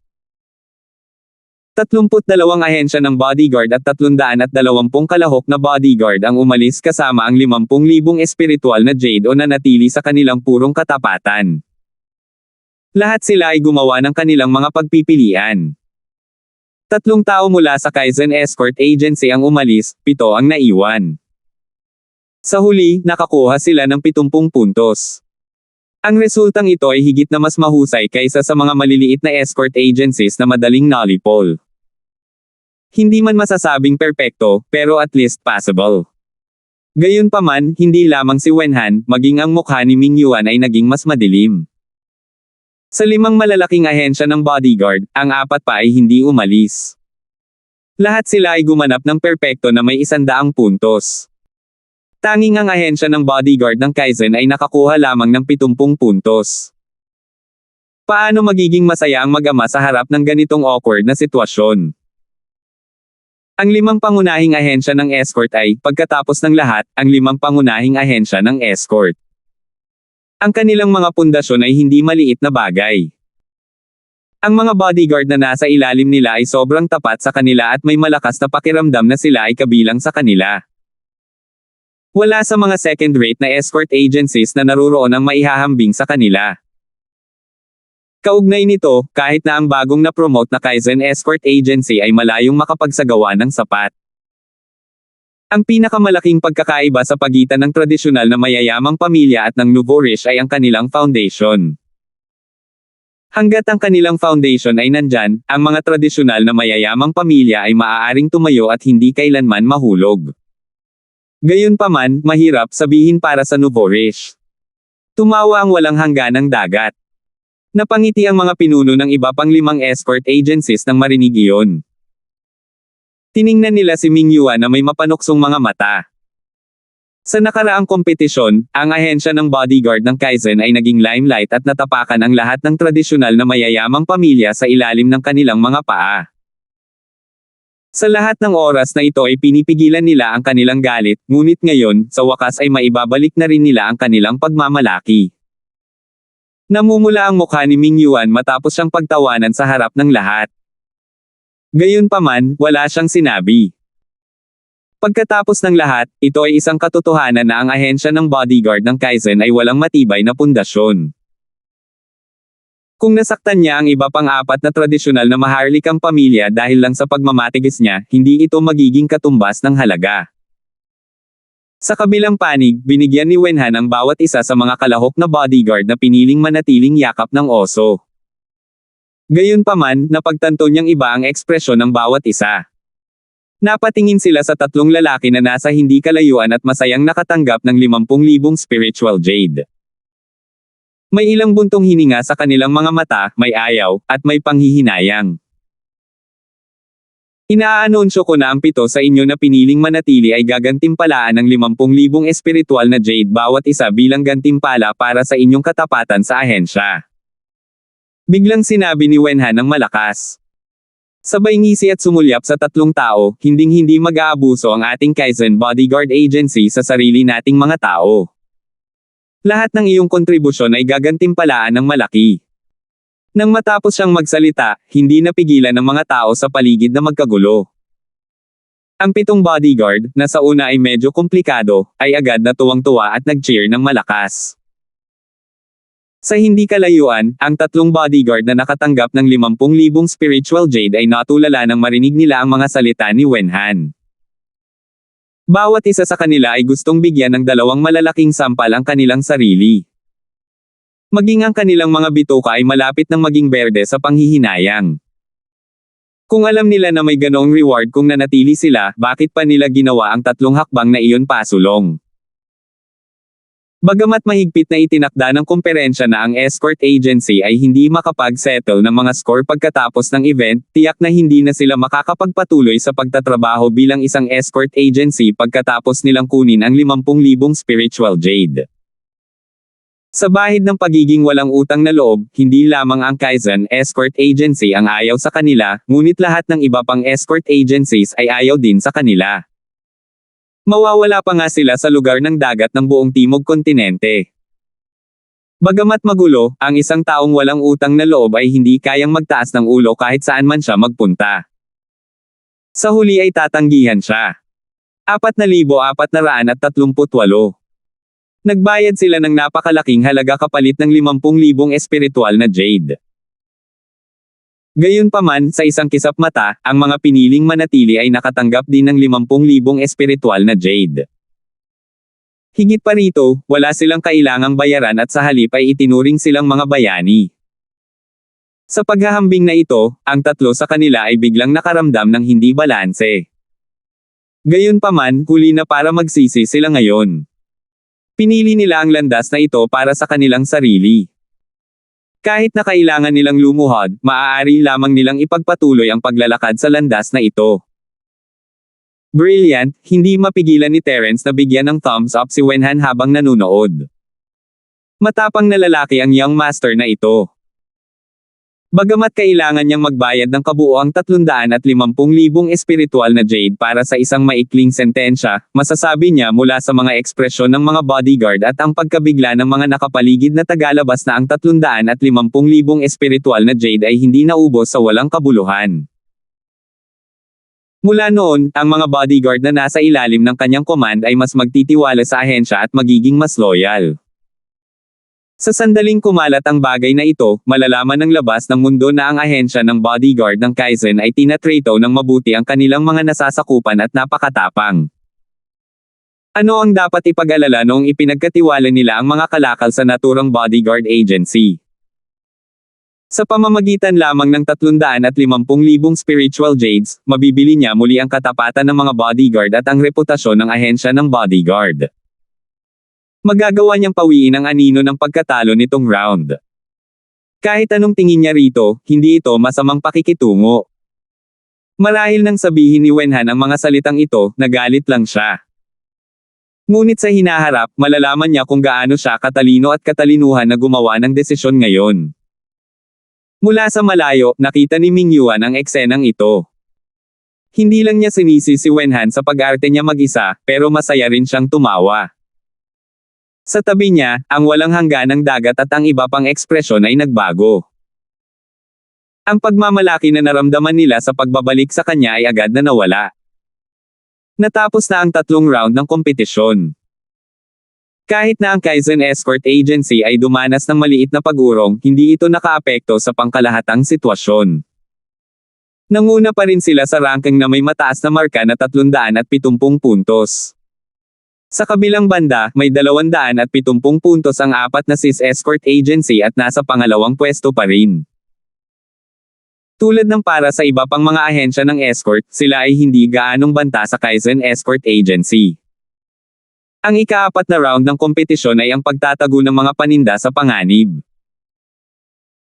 Speaker 1: 32 ahensya ng bodyguard at 320 kalahok na bodyguard ang umalis kasama ang 50,000 espiritual na jade o nanatili sa kanilang purong katapatan. Lahat sila ay gumawa ng kanilang mga pagpipilian. 3 tao mula sa Kaizen Escort Agency ang umalis, 7 ang naiwan. Sa huli, nakakuha sila ng 70 puntos. Ang resultang ito ay higit na mas mahusay kaysa sa mga maliliit na escort agencies na madaling nalipol. Hindi man masasabing perpekto, pero at least passable. Gayunpaman, hindi lamang si Wenhan, maging ang mukha ni Ming Yuan ay naging mas madilim. Sa 5 malalaking ahensya ng bodyguard, ang 4 pa ay hindi umalis. Lahat sila ay gumanap ng perpekto na may 100 puntos. Tanging ang ahensya ng bodyguard ng Kaizen ay nakakuha lamang ng 70 puntos. Paano magiging masaya ang mag-ama sa harap ng ganitong awkward na sitwasyon? Ang 5 pangunahing ahensya ng escort ay, pagkatapos ng lahat, ang 5 pangunahing ahensya ng escort. Ang kanilang mga pundasyon ay hindi maliit na bagay. Ang mga bodyguard na nasa ilalim nila ay sobrang tapat sa kanila at may malakas na pakiramdam na sila ay kabilang sa kanila. Wala sa mga second-rate na escort agencies na naruroon ang maihahambing sa kanila. Kaugnay nito, kahit na ang bagong na-promote na Kaizen Escort Agency ay malayong makapagsagawa ng sapat. Ang pinakamalaking pagkakaiba sa pagitan ng tradisyonal na mayayamang pamilya at ng nouveau riche ay ang kanilang foundation. Hanggat ang kanilang foundation ay nandyan, ang mga tradisyonal na mayayamang pamilya ay maaaring tumayo at hindi kailanman mahulog. Gayunpaman, mahirap sabihin para sa nouveau riche. Tumawa ang walang hangganang dagat. Napangiti ang mga pinuno ng iba pang 5 escort agencies nang marinig iyon. Tiningnan nila si Ming Yuan na may mapanuksong mga mata. Sa nakaraang kompetisyon, ang ahensya ng bodyguard ng Kaizen ay naging limelight at natapakan ang lahat ng tradisyonal na mayayamang pamilya sa ilalim ng kanilang mga paa. Sa lahat ng oras na ito ay pinipigilan nila ang kanilang galit, ngunit ngayon, sa wakas ay maibabalik na rin nila ang kanilang pagmamalaki. Namumula ang mukha ni Ming Yuan matapos siyang pagtawanan sa harap ng lahat. Gayunpaman, wala siyang sinabi. Pagkatapos ng lahat, ito ay isang katotohanan na ang ahensya ng bodyguard ng Kaizen ay walang matibay na pundasyon. Kung nasaktan niya ang iba pang 4 na tradisyonal na maharlikang pamilya dahil lang sa pagmamatigas niya, hindi ito magiging katumbas ng halaga. Sa kabilang panig, binigyan ni Wenhan ang bawat isa sa mga kalahok na bodyguard na piniling manatiling yakap ng oso. Gayunpaman, napagtanto niyang iba ang ekspresyon ng bawat isa. Napatingin sila sa 3 lalaki na nasa hindi kalayuan at masayang nakatanggap ng 50,000 spiritual jade. May ilang buntong hininga sa kanilang mga mata, may ayaw, at may panghihinayang. Inaanunsyo ko na ang 7 sa inyo na piniling manatili ay gagantimpalaan ng 50,000 espiritual na jade bawat isa bilang gantimpala para sa inyong katapatan sa ahensya. Biglang sinabi ni Wenhan ng malakas. Sabay ngisi at sumulyap sa 3 tao, hinding-hindi mag-aabuso ang ating Kaizen Bodyguard Agency sa sarili nating mga tao. Lahat ng iyong kontribusyon ay gagantimpalaan ng malaki. Nang matapos siyang magsalita, hindi napigilan ng mga tao sa paligid na magkagulo. Ang 7 bodyguard, na sa una ay medyo komplikado, ay agad na tuwang-tuwa at nag-cheer ng malakas. Sa hindi kalayuan, ang 3 bodyguard na nakatanggap ng 50,000 spiritual jade ay natulala nang marinig nila ang mga salita ni Wenhan. Bawat isa sa kanila ay gustong bigyan ng 2 malalaking sampal ang kanilang sarili. Maging ang kanilang mga bituka ay malapit ng maging berde sa panghihinayang. Kung alam nila na may ganong reward kung nanatili sila, bakit pa nila ginawa ang 3 hakbang na iyon pasulong? Bagamat mahigpit na itinakda ng komperensya na ang escort agency ay hindi makapag-settle ng mga score pagkatapos ng event, tiyak na hindi na sila makakapagpatuloy sa pagtatrabaho bilang isang escort agency pagkatapos nilang kunin ang 50,000 spiritual jade. Sa bahid ng pagiging walang utang na loob, hindi lamang ang Kaizen Escort Agency ang ayaw sa kanila, ngunit lahat ng iba pang escort agencies ay ayaw din sa kanila. Mawawala pa nga sila sa lugar ng dagat ng buong Timog Kontinente. Bagamat magulo, ang isang taong walang utang na loob ay hindi kayang magtaas ng ulo kahit saan man siya magpunta. Sa huli ay tatanggihan siya. 4,438. Nagbayad sila ng napakalaking halaga kapalit ng 50,000 espiritual na jade. Gayunpaman, sa isang kisap mata, ang mga piniling manatili ay nakatanggap din ng 50,000 espiritual na jade. Higit pa rito, wala silang kailangang bayaran at sa halip ay itinuring silang mga bayani. Sa paghahambing na ito, ang tatlo sa kanila ay biglang nakaramdam ng hindi balanse. Gayunpaman, huli na para magsisi sila ngayon. Pinili nila ang landas na ito para sa kanilang sarili. Kahit na kailangan nilang lumuhod, maaari lamang nilang ipagpatuloy ang paglalakad sa landas na ito. Brilliant, hindi mapigilan ni Terence na bigyan ng thumbs up si Wenhan habang nanunood. Matapang na lalaki ang young master na ito. Bagamat kailangan niyang magbayad ng kabuoang 350,000 espiritual na jade para sa isang maikling sentensya, masasabi niya mula sa mga ekspresyon ng mga bodyguard at ang pagkabigla ng mga nakapaligid na tagalabas na ang 350,000 espiritual na jade ay hindi naubos sa walang kabuluhan. Mula noon, ang mga bodyguard na nasa ilalim ng kanyang command ay mas magtitiwala sa ahensya at magiging mas loyal. Sa sandaling kumalat ang bagay na ito, malalaman ng labas ng mundo na ang ahensya ng bodyguard ng Kaizen ay tinatrato ng mabuti ang kanilang mga nasasakupan at napakatapang. Ano ang dapat ipag-alala noong ipinagkatiwala nila ang mga kalakal sa naturang bodyguard agency? Sa pamamagitan lamang ng 350,000 spiritual jades, mabibili niya muli ang katapatan ng mga bodyguard at ang reputasyon ng ahensya ng bodyguard. Magagawa niyang pawiin ang anino ng pagkatalo nitong round. Kahit anong tingin niya rito, hindi ito masamang pakikitungo. Marahil nang sabihin ni Wenhan ang mga salitang ito, nagalit lang siya. Ngunit sa hinaharap, malalaman niya kung gaano siya katalino at katalinuhan na gumawa ng desisyon ngayon. Mula sa malayo, nakita ni Ming Yuan ang eksenang ito. Hindi lang niya sinisi si Wenhan sa pag-arte niya mag-isa, pero masaya rin siyang tumawa. Sa tabi niya, ang walang hangganang dagat at ang iba pang ekspresyon ay nagbago. Ang pagmamalaki na naramdaman nila sa pagbabalik sa kanya ay agad na nawala. Natapos na ang 3 round ng kompetisyon. Kahit na ang Kaizen Escort Agency ay dumanas ng maliit na pag-urong, hindi ito nakaapekto sa pangkalahatang sitwasyon. Nanguna pa rin sila sa ranking na may mataas na marka na 370 puntos. Sa kabilang banda, may 270 puntos ang 4 na SIS Escort Agency at nasa pangalawang pwesto pa rin. Tulad ng para sa iba pang mga ahensya ng escort, sila ay hindi gaanong banta sa Kaizen Escort Agency. Ang ika-4 na round ng kompetisyon ay ang pagtatago ng mga paninda sa panganib.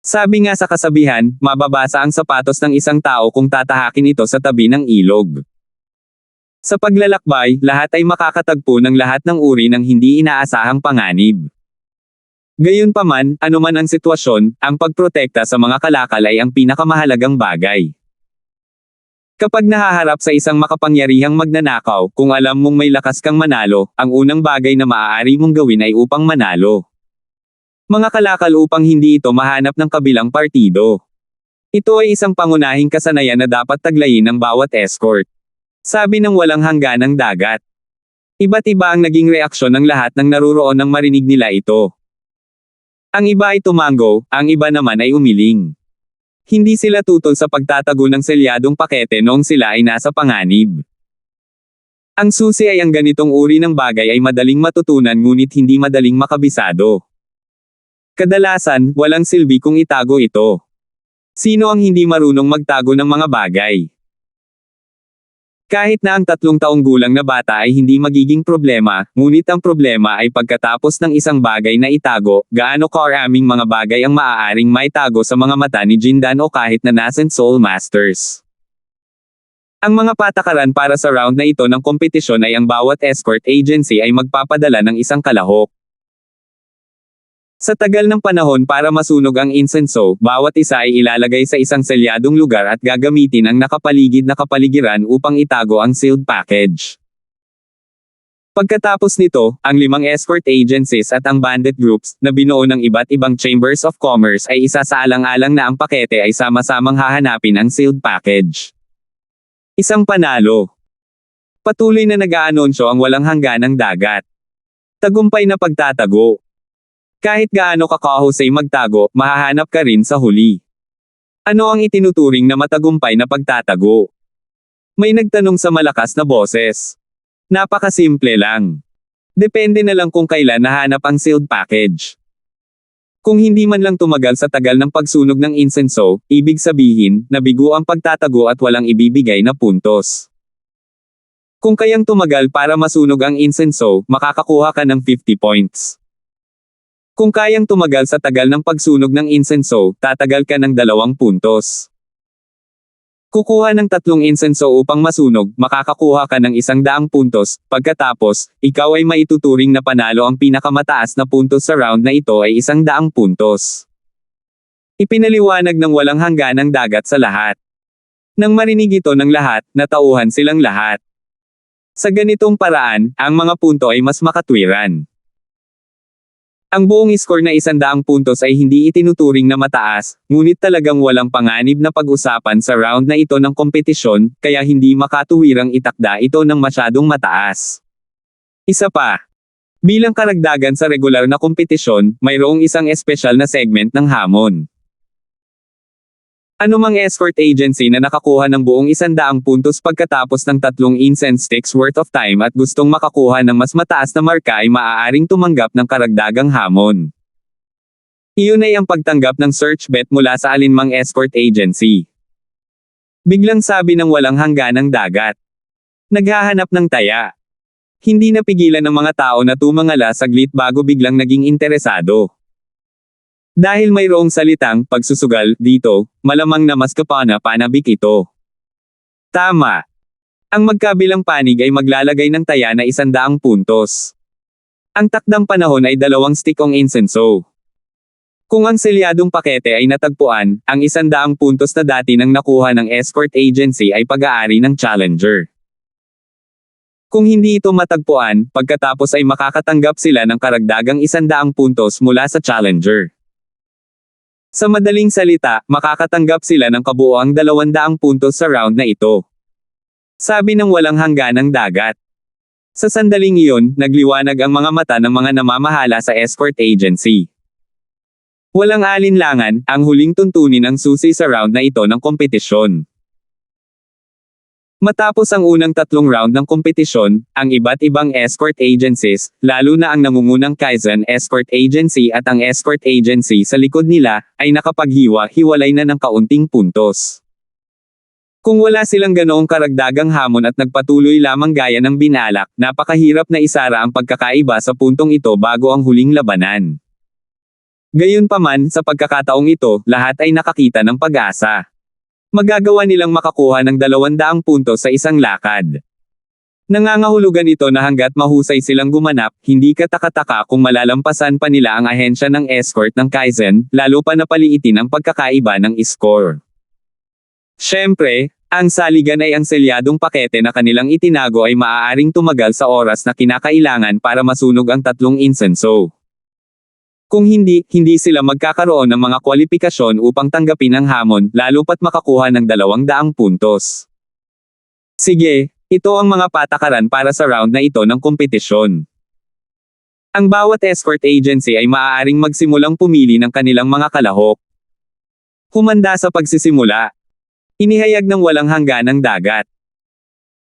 Speaker 1: Sabi nga sa kasabihan, mababasa ang sapatos ng isang tao kung tatahakin ito sa tabi ng ilog. Sa paglalakbay, lahat ay makakatagpo ng lahat ng uri ng hindi inaasahang panganib. Gayunpaman, anuman ang sitwasyon, ang pagprotekta sa mga kalakal ay ang pinakamahalagang bagay. Kapag nahaharap sa isang makapangyarihang magnanakaw, kung alam mong may lakas kang manalo, ang unang bagay na maaari mong gawin ay upang manalo. Mga kalakal upang hindi ito mahanap ng kabilang partido. Ito ay isang pangunahing kasanayan na dapat taglayin ng bawat escort. Sabi ng walang hangganang dagat. Iba't iba ang naging reaksyon ng lahat ng naruroon nang marinig nila ito. Ang iba ay tumango, ang iba naman ay umiling. Hindi sila tutol sa pagtatago ng selyadong pakete noong sila ay nasa panganib. Ang susi ay ang ganitong uri ng bagay ay madaling matutunan ngunit hindi madaling makabisado. Kadalasan, walang silbi kung itago ito. Sino ang hindi marunong magtago ng mga bagay? Kahit na ang 3 taong gulang na bata ay hindi magiging problema, ngunit ang problema ay pagkatapos ng isang bagay na itago, gaano karaming mga bagay ang maaaring maitago sa mga mata ni Jindan o kahit na nascent Soul Masters. Ang mga patakaran para sa round na ito ng kompetisyon ay ang bawat escort agency ay magpapadala ng isang kalahok. Sa tagal ng panahon para masunog ang insenso, bawat isa ay ilalagay sa isang selyadong lugar at gagamitin ang nakapaligid na kapaligiran upang itago ang sealed package. Pagkatapos nito, ang 5 escort agencies at ang bandit groups, na binuo ng iba't ibang chambers of commerce ay isasaalang-alang na ang pakete ay sama-samang hahanapin ang sealed package. Isang panalo. Patuloy na nag-aanonsyo ang walang hangganang dagat. Tagumpay na pagtatago. Kahit gaano ka kahusay magtago, mahahanap ka rin sa huli. Ano ang itinuturing na matagumpay na pagtatago? May nagtanong sa malakas na boses. Napakasimple lang. Depende na lang kung kailan nahanap ang sealed package. Kung hindi man lang tumagal sa tagal ng pagsunog ng insenso, ibig sabihin, nabigo ang pagtatago at walang ibibigay na puntos. Kung kayang tumagal para masunog ang insenso, makakakuha ka ng 50 points. Kung kayang tumagal sa tagal ng pagsunog ng insenso, tatagal ka ng 2 puntos. Kukuha ng 3 insenso upang masunog, makakakuha ka ng 100 puntos, pagkatapos, ikaw ay maituturing na panalo ang pinakamataas na puntos sa round na ito ay 100 puntos. Ipinaliwanag ng walang hangganang dagat sa lahat. Nang marinig ito ng lahat, natauhan silang lahat. Sa ganitong paraan, ang mga punto ay mas makatwiran. Ang buong score na 100 puntos ay hindi itinuturing na mataas, ngunit talagang walang panganib na pag-usapan sa round na ito ng kompetisyon, kaya hindi makatuwirang itakda ito ng masyadong mataas. Isa pa. Bilang karagdagan sa regular na kompetisyon, mayroong isang espesyal na segment ng hamon. Anumang escort agency na nakakuha ng buong 100 puntos pagkatapos ng 3 incense sticks worth of time at gustong makakuha ng mas mataas na marka ay maaaring tumanggap ng karagdagang hamon. Iyon ay ang pagtanggap ng search bet mula sa alinmang escort agency. Biglang sabi ng walang hangganang dagat. Naghahanap ng taya. Hindi napigilan ng mga tao na tumangala saglit bago biglang naging interesado. Dahil mayroong salitang pagsusugal dito, malamang na mas kapana-panabik ito. Tama. Ang magkabilang panig ay maglalagay ng taya na 100 puntos. Ang takdang panahon ay 2 stick-ong insenso. Kung ang selyadong pakete ay natagpuan, ang 100 puntos na dati nang nakuha ng escort agency ay pag-aari ng challenger. Kung hindi ito matagpuan, pagkatapos ay makakatanggap sila ng karagdagang 100 puntos mula sa challenger. Sa madaling salita, makakatanggap sila ng kabuoang 200 puntos sa round na ito. Sabi ng walang hangganang dagat. Sa sandaling iyon, nagliwanag ang mga mata ng mga namamahala sa escort agency. Walang alinlangan, ang huling tuntunin ang susi sa round na ito ng kompetisyon. Matapos ang unang 3 round ng kompetisyon, ang iba't ibang escort agencies, lalo na ang nangungunang Kaizen Escort Agency at ang escort agency sa likod nila, ay nakapaghiwa-hiwalay na ng kaunting puntos. Kung wala silang ganoong karagdagang hamon at nagpatuloy lamang gaya ng binalak, napakahirap na isara ang pagkakaiba sa puntong ito bago ang huling labanan. Gayunpaman, sa pagkakataong ito, lahat ay nakakita ng pag-asa. Magagawa nilang makakuha ng 200 puntos sa isang lakad. Nangangahulugan ito na hanggat mahusay silang gumanap, hindi katakataka kung malalampasan pa nila ang ahensya ng escort ng Kaizen, lalo pa na paliitin ang pagkakaiba ng score. Siyempre, ang saligan ay ang selyadong pakete na kanilang itinago ay maaaring tumagal sa oras na kinakailangan para masunog ang 3 insenso. Kung hindi sila magkakaroon ng mga kwalipikasyon upang tanggapin ang hamon, lalo pat makakuha ng 200 puntos. Sige, ito ang mga patakaran para sa round na ito ng kompetisyon. Ang bawat escort agency ay maaaring magsimulang pumili ng kanilang mga kalahok. Humanda sa pagsisimula. Inihayag ng walang hangganang dagat.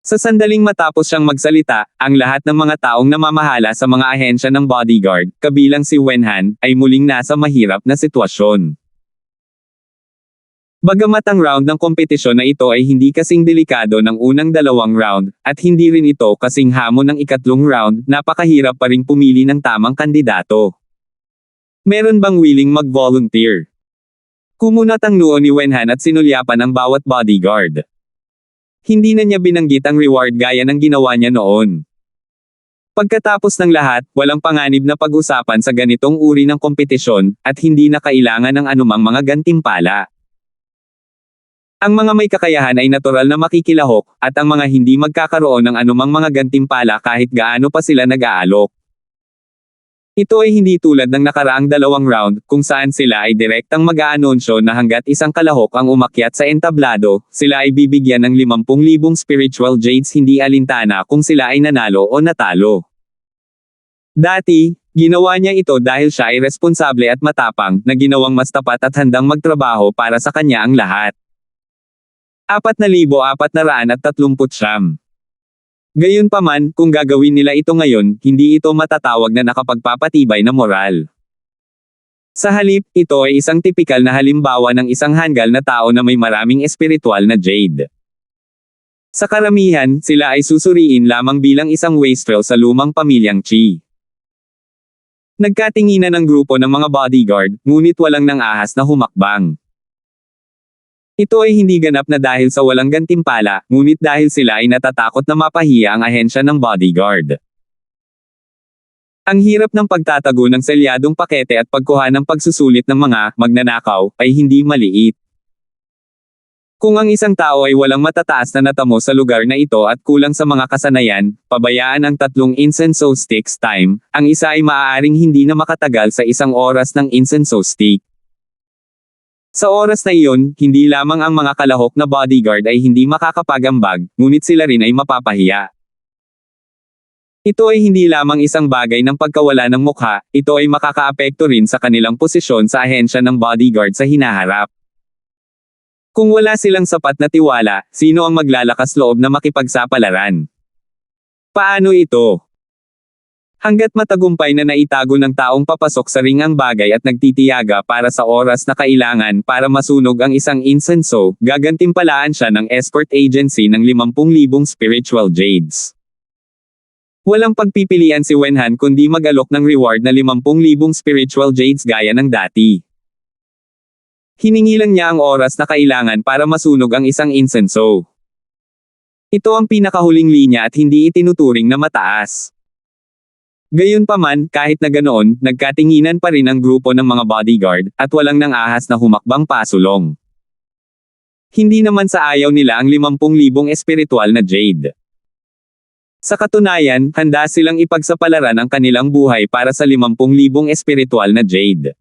Speaker 1: Sa sandaling matapos siyang magsalita, ang lahat ng mga taong namamahala sa mga ahensya ng bodyguard, kabilang si Wenhan, ay muling nasa mahirap na sitwasyon. Bagamat ang round ng kompetisyon na ito ay hindi kasing delikado ng unang dalawang round, at hindi rin ito kasing hamon ng ikatlong round, napakahirap pa ring pumili ng tamang kandidato. Meron bang willing mag-volunteer? Kumunat ang noo ni Wenhan at sinulyapan ang bawat bodyguard. Hindi na niya binanggit ang reward gaya ng ginawa niya noon. Pagkatapos ng lahat, walang panganib na pag-usapan sa ganitong uri ng kompetisyon, at hindi na kailangan ng anumang mga gantimpala. Ang mga may kakayahan ay natural na makikilahok, at ang mga hindi magkakaroon ng anumang mga gantimpala kahit gaano pa sila nag-aalok. Ito ay hindi tulad ng nakaraang dalawang round, kung saan sila ay direktang mag-aanonsyo na hanggat isang kalahok ang umakyat sa entablado, sila ay bibigyan ng 50,000 spiritual jades hindi alintana kung sila ay nanalo o natalo. Dati, ginawa niya ito dahil siya ay responsable at matapang, na ginawang mas tapat at handang magtrabaho para sa kanya ang lahat. 4,439. Gayunpaman, kung gagawin nila ito ngayon, hindi ito matatawag na nakapagpapatibay na moral. Sa halip, ito ay isang tipikal na halimbawa ng isang hanggal na tao na may maraming espiritual na jade. Sa karamihan, sila ay susuriin lamang bilang isang wastrel sa lumang pamilyang Chi. Nagkatinginan ang grupo ng mga bodyguard, ngunit walang nang ahas na humakbang. Ito ay hindi ganap na dahil sa walang gantimpala, ngunit dahil sila ay natatakot na mapahiya ang ahensya ng bodyguard. Ang hirap ng pagtatago ng selyadong pakete at pagkuha ng pagsusulit ng mga magnanakaw ay hindi maliit. Kung ang isang tao ay walang matataas na natamo sa lugar na ito at kulang sa mga kasanayan, pabayaan ang 3 incense sticks time, ang isa ay maaaring hindi na makatagal sa 1 oras ng incense stick. Sa oras na iyon, hindi lamang ang mga kalahok na bodyguard ay hindi makakapagambag, ngunit sila rin ay mapapahiya. Ito ay hindi lamang isang bagay ng pagkawala ng mukha, ito ay makakaapekto rin sa kanilang posisyon sa ahensya ng bodyguard sa hinaharap. Kung wala silang sapat na tiwala, sino ang maglalakas loob na makipagsapalaran? Paano ito? Hanggat matagumpay na naitago ng taong papasok sa ring ang bagay at nagtitiyaga para sa oras na kailangan para masunog ang isang insenso, gagantimpalaan siya ng escort agency ng 50,000 spiritual jades. Walang pagpipilian si Wenhan kundi mag-alok ng reward na 50,000 spiritual jades gaya ng dati. Hiningi lang niya ang oras na kailangan para masunog ang isang insenso. Ito ang pinakahuling linya at hindi itinuturing na mataas. Gayunpaman, kahit na ganoon, nagkatinginan pa rin ang grupo ng mga bodyguard, at walang nang ahas na humakbang pasulong. Hindi naman sa ayaw nila ang 50,000 espiritual na jade. Sa katunayan, handa silang ipagsapalaran ang kanilang buhay para sa 50,000 espiritual na jade.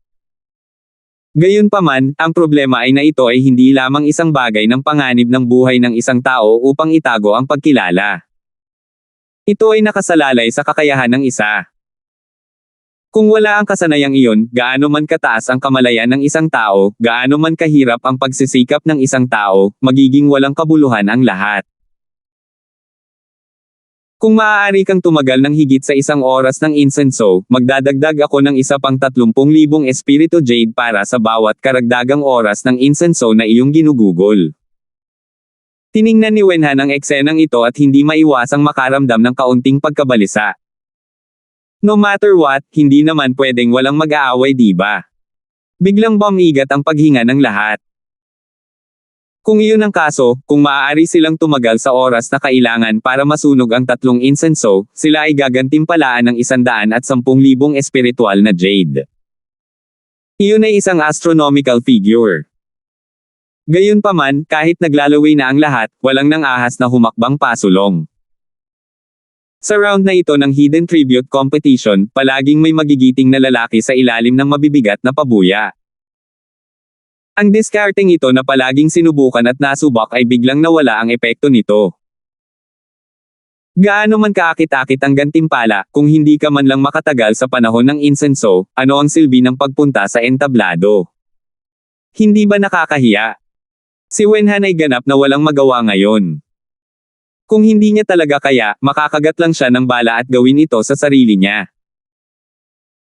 Speaker 1: Gayunpaman, ang problema ay na ito ay hindi lamang isang bagay ng panganib ng buhay ng isang tao upang itago ang pagkilala. Ito ay nakasalalay sa kakayahan ng isa. Kung wala ang kasanayang iyon, gaano man kataas ang kamalayan ng isang tao, gaano man kahirap ang pagsisikap ng isang tao, magiging walang kabuluhan ang lahat. Kung maaari kang tumagal ng higit sa 1 oras ng insenso, magdadagdag ako ng isa pang 30,000 espiritu jade para sa bawat karagdagang oras ng insenso na iyong ginugugol. Tiningnan ni Wenhan ang eksenang ito at hindi maiwasang makaramdam ng kaunting pagkabalisa. No matter what, hindi naman pwedeng walang mag-aaway, diba? Biglang bumigat ang paghinga ng lahat. Kung iyon ang kaso, kung maaari silang tumagal sa oras na kailangan para masunog ang 3 insenso, sila ay gagantimpalaan ng 110,000 espiritual na jade. Iyon ay isang astronomical figure. Gayunpaman, kahit naglalaway na ang lahat, walang nang ahas na humakbang pasulong. Sa round na ito ng Hidden Tribute Competition, palaging may magigiting na lalaki sa ilalim ng mabibigat na pabuya. Ang discarding ito na palaging sinubukan at nasubak ay biglang nawala ang epekto nito. Gaano man kaakit-akit ang gantimpala, kung hindi ka man lang makatagal sa panahon ng insenso, ano ang silbi ng pagpunta sa entablado? Hindi ba nakakahiya? Si Wenhan ay ganap na walang magawa ngayon. Kung hindi niya talaga kaya, makakagat lang siya ng bala at gawin ito sa sarili niya.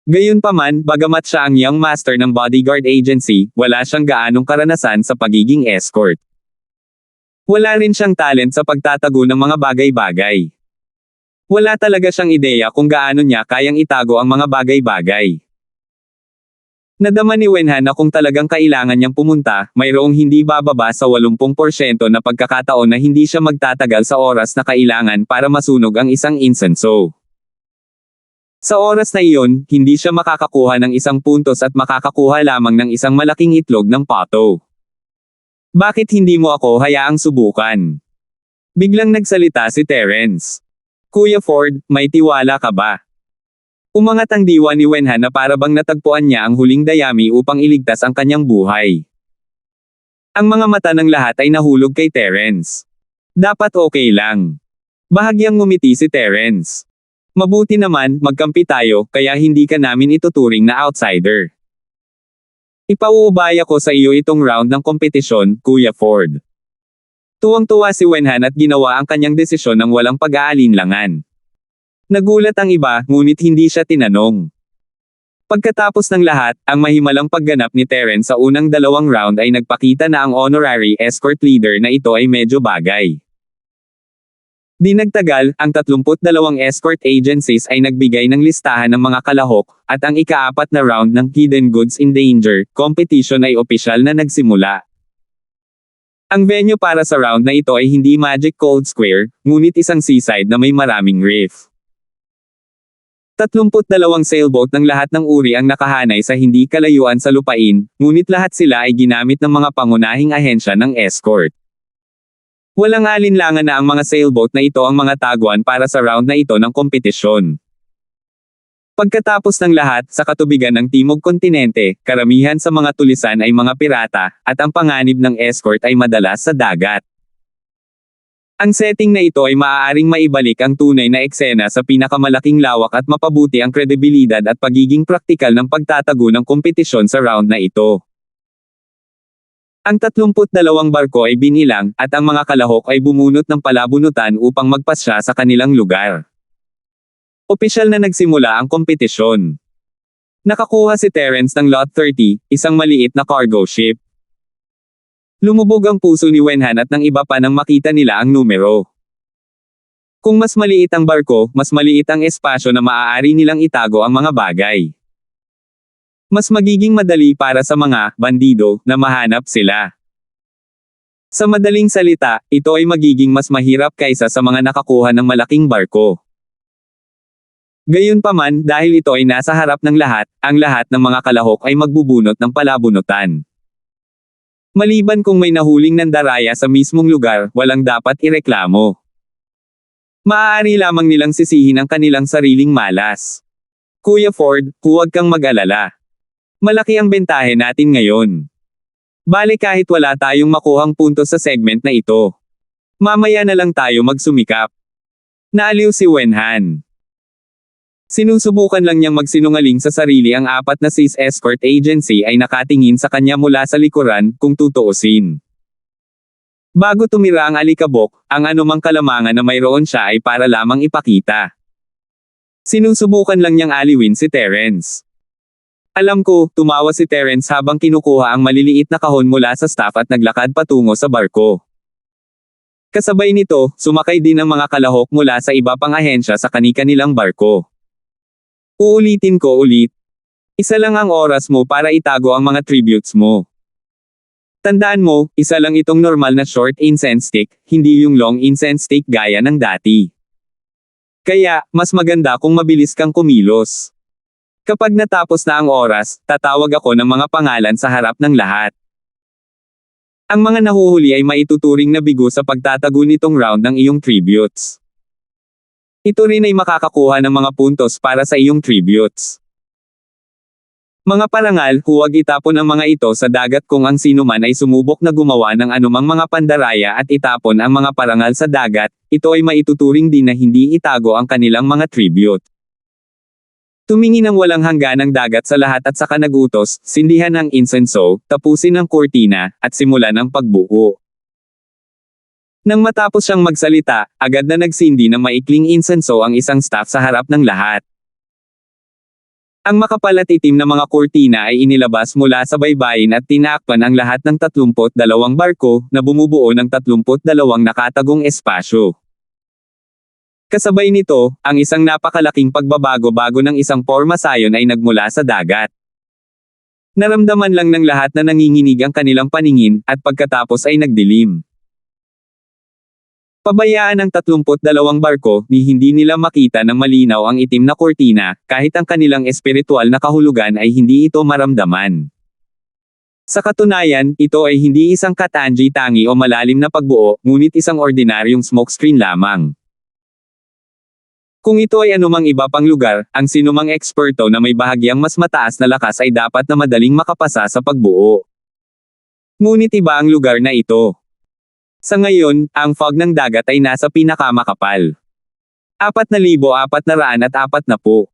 Speaker 1: Gayunpaman, bagamat siya ang young master ng bodyguard agency, wala siyang gaanong karanasan sa pagiging escort. Wala rin siyang talent sa pagtatago ng mga bagay-bagay. Wala talaga siyang ideya kung gaano niya kayang itago ang mga bagay-bagay. Nadama ni Wenhan na kung talagang kailangan niyang pumunta, mayroong hindi bababa sa 80% na pagkakataon na hindi siya magtatagal sa oras na kailangan para masunog ang isang insenso. Sa oras na iyon, hindi siya makakakuha ng isang puntos at makakakuha lamang ng isang malaking itlog ng pato. Bakit hindi mo ako hayaang subukan? Biglang nagsalita si Terence. Kuya Ford, may tiwala ka ba? Umangat ang diwa ni Wenhan na para bang natagpuan niya ang huling dayami upang iligtas ang kanyang buhay. Ang mga mata ng lahat ay nahulog kay Terence. Dapat okay lang. Bahagyang ngumiti si Terence. Mabuti naman, magkampi tayo, kaya hindi ka namin ituturing na outsider. Ipauubaya ko sa iyo itong round ng kompetisyon, Kuya Ford. Tuwang-tuwa si Wenhan at ginawa ang kanyang desisyon ng walang pag-aalinlangan. Nagulat ang iba, ngunit hindi siya tinanong. Pagkatapos ng lahat, ang mahimalang pagganap ni Terence sa unang dalawang round ay nagpakita na ang honorary escort leader na ito ay medyo bagay. Di nagtagal, ang 32 escort agencies ay nagbigay ng listahan ng mga kalahok, at ang ika-4 na round ng Hidden Goods in Danger competition ay opisyal na nagsimula. Ang venue para sa round na ito ay hindi Magic Cold Square, ngunit isang seaside na may maraming reef. 32 sailboat ng lahat ng uri ang nakahanay sa hindi kalayuan sa lupain, ngunit lahat sila ay ginamit ng mga pangunahing ahensya ng escort. Walang alinlangan na ang mga sailboat na ito ang mga taguan para sa round na ito ng kompetisyon. Pagkatapos ng lahat, sa katubigan ng Timog Kontinente, karamihan sa mga tulisan ay mga pirata, at ang panganib ng escort ay madalas sa dagat. Ang setting na ito ay maaaring maibalik ang tunay na eksena sa pinakamalaking lawak at mapabuti ang kredibilidad at pagiging praktikal ng pagtatago ng kompetisyon sa round na ito. Ang 32 barko ay binilang, at ang mga kalahok ay bumunot ng palabunutan upang magpasya sa kanilang lugar. Opisyal na nagsimula ang kompetisyon. Nakakuha si Terence ng Lot 30, isang maliit na cargo ship. Lumubog ang puso ni Wenhan at ng iba pa nang makita nila ang numero. Kung mas maliit ang barko, mas maliit ang espasyo na maaari nilang itago ang mga bagay. Mas magiging madali para sa mga bandido na mahanap sila. Sa madaling salita, ito ay magiging mas mahirap kaysa sa mga nakakuha ng malaking barko. Gayunpaman, dahil ito ay nasa harap ng lahat, ang lahat ng mga kalahok ay magbubunot ng palabunutan. Maliban kung may nahuling nandaraya sa mismong lugar, walang dapat ireklamo. Maaari lamang nilang sisihin ang kanilang sariling malas. Kuya Ford, huwag kang mag-alala. Malaki ang bentahe natin ngayon. Bale kahit wala tayong makuhang puntos sa segment na ito. Mamaya na lang tayo magsumikap. Naaliw si Wenhan. Sinusubukan lang niyang magsinungaling sa sarili ang 4 na sis escort agency ay nakatingin sa kanya mula sa likuran, kung tutuusin. Bago tumira ang alikabok, ang anumang kalamangan na mayroon siya ay para lamang ipakita. Sinusubukan lang niyang aliwin si Terence. Alam ko, tumawa si Terence habang kinukuha ang maliliit na kahon mula sa staff at naglakad patungo sa barko. Kasabay nito, sumakay din ang mga kalahok mula sa iba pang ahensya sa kani-kanilang barko. Uulitin ko ulit. Isa lang ang oras mo para itago ang mga tributes mo. Tandaan mo, isa lang itong normal na short incense stick, hindi yung long incense stick gaya ng dati. Kaya, mas maganda kung mabilis kang kumilos. Kapag natapos na ang oras, tatawag ako ng mga pangalan sa harap ng lahat. Ang mga nahuhuli ay maituturing na bigo sa pagtatago nitong round ng iyong tributes. Ito rin ay makakakuha ng mga puntos para sa iyong tributes. Mga parangal, huwag itapon ang mga ito sa dagat kung ang sino man ay sumubok na gumawa ng anumang mga pandaraya at itapon ang mga parangal sa dagat, ito ay maituturing din na hindi itago ang kanilang mga tribute. Tumingin ng walang hangganang dagat sa lahat at saka nagutos, sindihan ang insenso, tapusin ang kurtina, at simulan ang pagbuo. Nang matapos siyang magsalita, agad na nagsindi ng maikling insenso ang isang staff sa harap ng lahat. Ang makapal at itim na mga kurtina ay inilabas mula sa baybayin at tinakpan ang lahat ng 32 barko na bumubuo ng 32 nakatagong espasyo. Kasabay nito, ang isang napakalaking pagbabago-bago ng isang pormasayon ay nagmula sa dagat. Naramdaman lang ng lahat na nanginginig ang kanilang paningin, at pagkatapos ay nagdilim. Pabayaan ng 32 barko, ni hindi nila makita ng malinaw ang itim na kurtina, kahit ang kanilang espiritual na kahulugan ay hindi ito maramdaman. Sa katunayan, ito ay hindi isang katangi-tangi o malalim na pagbuo, ngunit isang ordinaryong smokescreen lamang. Kung ito ay anumang iba pang lugar, ang sinumang eksperto na may bahagyang mas mataas na lakas ay dapat na madaling makapasa sa pagbuo. Ngunit iba ang lugar na ito. Sa ngayon, ang fog ng dagat ay nasa pinakamakapal. 4,440.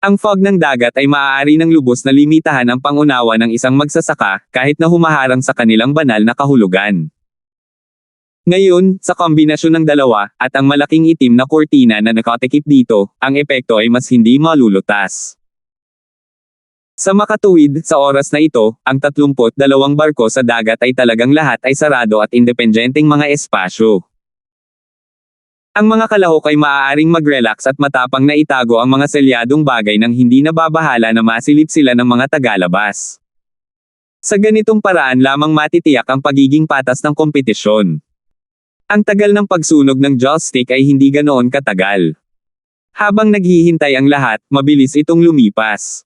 Speaker 1: Ang fog ng dagat ay maaari ng lubos na limitahan ang pangunawa ng isang magsasaka, kahit na humaharang sa kanilang banal na kahulugan. Ngayon, sa kombinasyon ng dalawa, at ang malaking itim na kurtina na nakatikip dito, ang epekto ay mas hindi malulutas. Sa makatuwid, sa oras na ito, ang 32 barko sa dagat ay talagang lahat ay sarado at independenteng mga espasyo. Ang mga kalahok ay maaaring mag-relax at matapang na itago ang mga selyadong bagay nang hindi nababahala na masilip sila ng mga tagalabas. Sa ganitong paraan lamang matitiyak ang pagiging patas ng kompetisyon. Ang tagal ng pagsunog ng joystick ay hindi ganoon katagal. Habang naghihintay ang lahat, mabilis itong lumipas.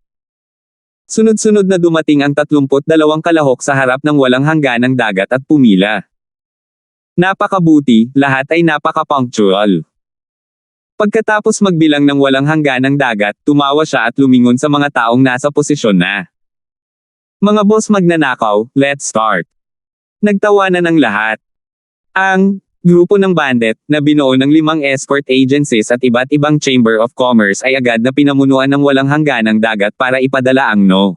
Speaker 1: Sunod-sunod na dumating ang 32 kalahok sa harap ng walang hangganang dagat at pumila. Napakabuti, lahat ay napaka-punctual. Pagkatapos magbilang ng walang hangganang dagat, tumawa siya at lumingon sa mga taong nasa posisyon na. Mga boss magnanakaw, let's start. Nagtawanan ng lahat. Ang grupo ng bandit, na binuo ng 5 escort agencies at iba't ibang Chamber of Commerce ay agad na pinamunuan ng walang hangganang dagat para ipadala ang no.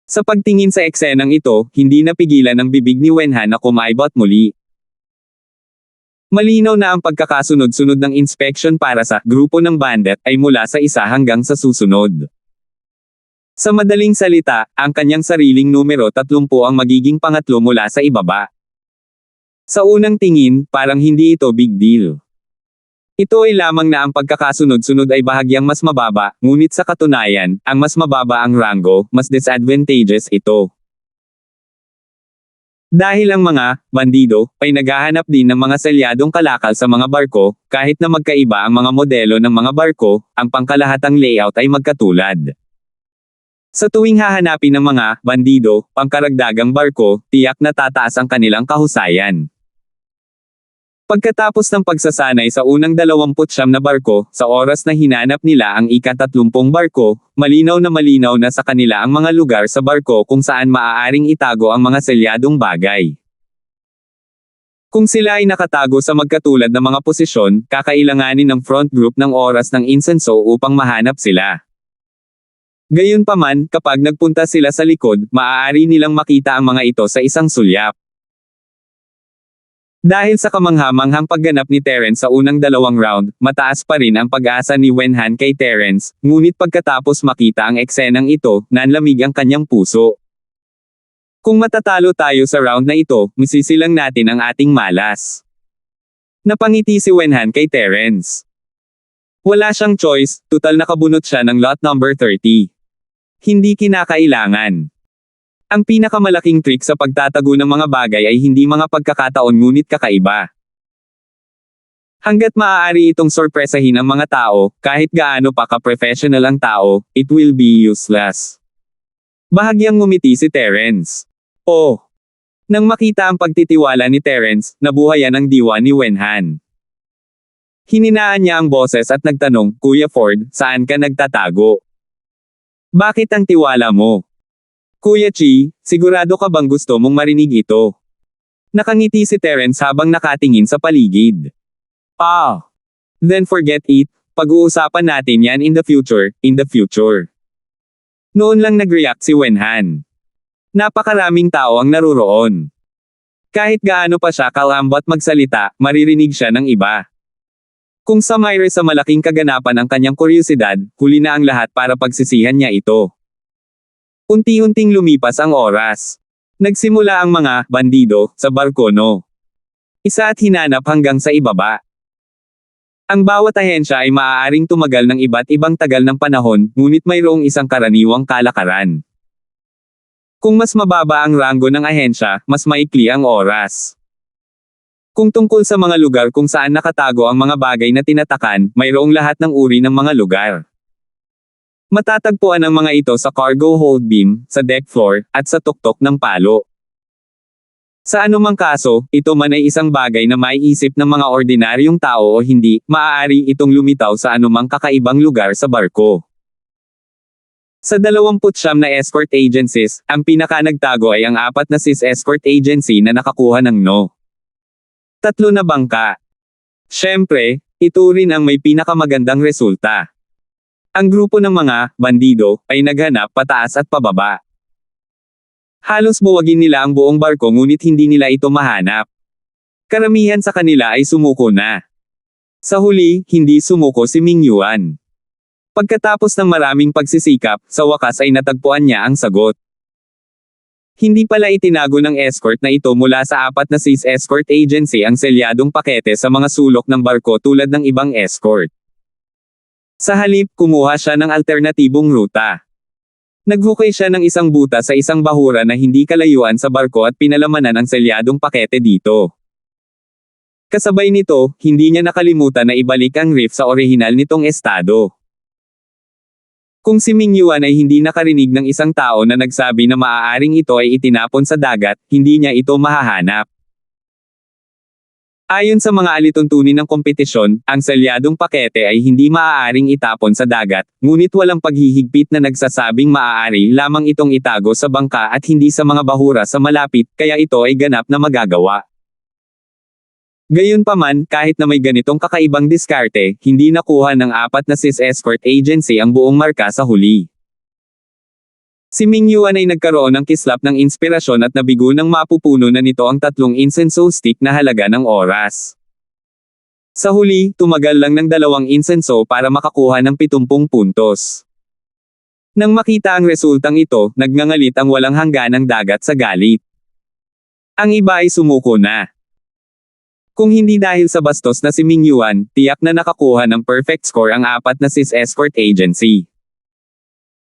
Speaker 1: Sa pagtingin sa eksenang ito, hindi napigilan ang bibig ni Wenhan na kumaibot muli. Malinaw na ang pagkakasunod-sunod ng inspection para sa grupo ng bandit ay mula sa isa hanggang sa susunod. Sa madaling salita, ang kanyang sariling numero 30 ang magiging pangatlo mula sa ibaba. Sa unang tingin, parang hindi ito big deal. Ito ay lamang na ang pagkakasunod-sunod ay bahagyang mas mababa, ngunit sa katunayan, ang mas mababa ang ranggo, mas disadvantageous ito. Dahil ang mga bandido ay naghahanap din ng mga selyadong kalakal sa mga barko, kahit na magkaiba ang mga modelo ng mga barko, ang pangkalahatang layout ay magkatulad. Sa tuwing hahanapin ng mga bandido, pangkaragdagang barko, tiyak na tataas ang kanilang kahusayan. Pagkatapos ng pagsasanay sa unang 29 na barko, sa oras na hinanap nila ang ika-30 barko, malinaw na sa kanila ang mga lugar sa barko kung saan maaaring itago ang mga selyadong bagay. Kung sila ay nakatago sa magkatulad na mga posisyon, kakailanganin ng front group ng oras ng insenso upang mahanap sila. Gayunpaman, kapag nagpunta sila sa likod, maaari nilang makita ang mga ito sa isang sulyap. Dahil sa kamangha-manghang pagganap ni Terence sa unang 2 round, mataas pa rin ang pag-asa ni Wenhan kay Terence, ngunit pagkatapos makita ang eksenang ito, nanlamig ang kanyang puso. Kung matatalo tayo sa round na ito, masisilang natin ang ating malas. Napangiti si Wenhan kay Terence. Wala siyang choice, tutal nakabunot siya ng lot number 30. Hindi kinakailangan. Ang pinakamalaking trick sa pagtatago ng mga bagay ay hindi mga pagkakataon ngunit kakaiba. Hanggat maaari itong sorpresahin ang mga tao, kahit gaano pa ka-professional ang tao, it will be useless. Bahagyang ngumiti si Terence. Oh! Nang makita ang pagtitiwala ni Terence, nabuhayan ang diwa ni Wenhan. Hininaan niya ang boses at nagtanong, Kuya Ford, saan ka nagtatago? Bakit ang tiwala mo? Kuya Chi, sigurado ka bang gusto mong marinig ito? Nakangiti si Terence habang nakatingin sa paligid. Then forget it, pag-uusapan natin yan in the future, Noon lang nag-react si Wenhan. Napakaraming tao ang naruroon. Kahit gaano pa siya kalambot magsalita, maririnig siya ng iba. Kung sa Myre sa malaking kaganapan ang kanyang kuryosidad, huli na ang lahat para pagsisihan niya ito. Unti-unting lumipas ang oras. Nagsimula ang mga bandido sa barko isa at hinanap hanggang sa ibaba. Ang bawat ahensya ay maaaring tumagal ng iba't ibang tagal ng panahon, ngunit mayroong isang karaniwang kalakaran. Kung mas mababa ang ranggo ng ahensya, mas maikli ang oras. Kung tungkol sa mga lugar kung saan nakatago ang mga bagay na tinatakan, mayroong lahat ng uri ng mga lugar. Matatagpuan ang mga ito sa cargo hold beam, sa deck floor, at sa tuktok ng palo. Sa anumang kaso, ito man ay isang bagay na maiisip ng mga ordinaryong tao o hindi, maaari itong lumitaw sa anumang kakaibang lugar sa barko. Sa 29 na escort agencies, ang pinaka-nagtago ay ang 4 na sis escort agency na nakakuha ng 3 na bangka. Siyempre, ito rin ang may pinakamagandang resulta. Ang grupo ng mga bandido ay naghanap pataas at pababa. Halos buwagin nila ang buong barko ngunit hindi nila ito mahanap. Karamihan sa kanila ay sumuko na. Sa huli, hindi sumuko si Ming Yuan. Pagkatapos ng maraming pagsisikap, sa wakas ay natagpuan niya ang sagot. Hindi pala itinago ng escort na ito mula sa 4 na sis escort agency ang selyadong pakete sa mga sulok ng barko tulad ng ibang escort. Sa halip, kumuha siya ng alternatibong ruta. Naghukay siya ng isang buta sa isang bahura na hindi kalayuan sa barko at pinalamanan ang selyadong pakete dito. Kasabay nito, hindi niya nakalimutan na ibalik ang reef sa orihinal nitong estado. Kung si Ming Yuan ay hindi nakarinig ng isang tao na nagsabi na maaaring ito ay itinapon sa dagat, hindi niya ito mahahanap. Ayon sa mga alituntunin ng kompetisyon, ang selyadong pakete ay hindi maaaring itapon sa dagat, ngunit walang paghihigpit na nagsasabing maaari lamang itong itago sa bangka at hindi sa mga bahura sa malapit, kaya ito ay ganap na magagawa. Gayunpaman, kahit na may ganitong kakaibang diskarte, hindi nakuha ng 4 na sis escort agency ang buong marka sa huli. Si Ming Yuan ay nagkaroon ng kislap ng inspirasyon at nabigo ng mapupuno na nito ang 3 incenso stick na halaga ng oras. Sa huli, tumagal lang ng 2 incenso para makakuha ng 70 puntos. Nang makita ang resultang ito, nagngangalit ang walang hangganang dagat sa galit. Ang iba ay sumuko na. Kung hindi dahil sa bastos na si Ming Yuan, tiyak na nakakuha ng perfect score ang 4 na sis escort agency.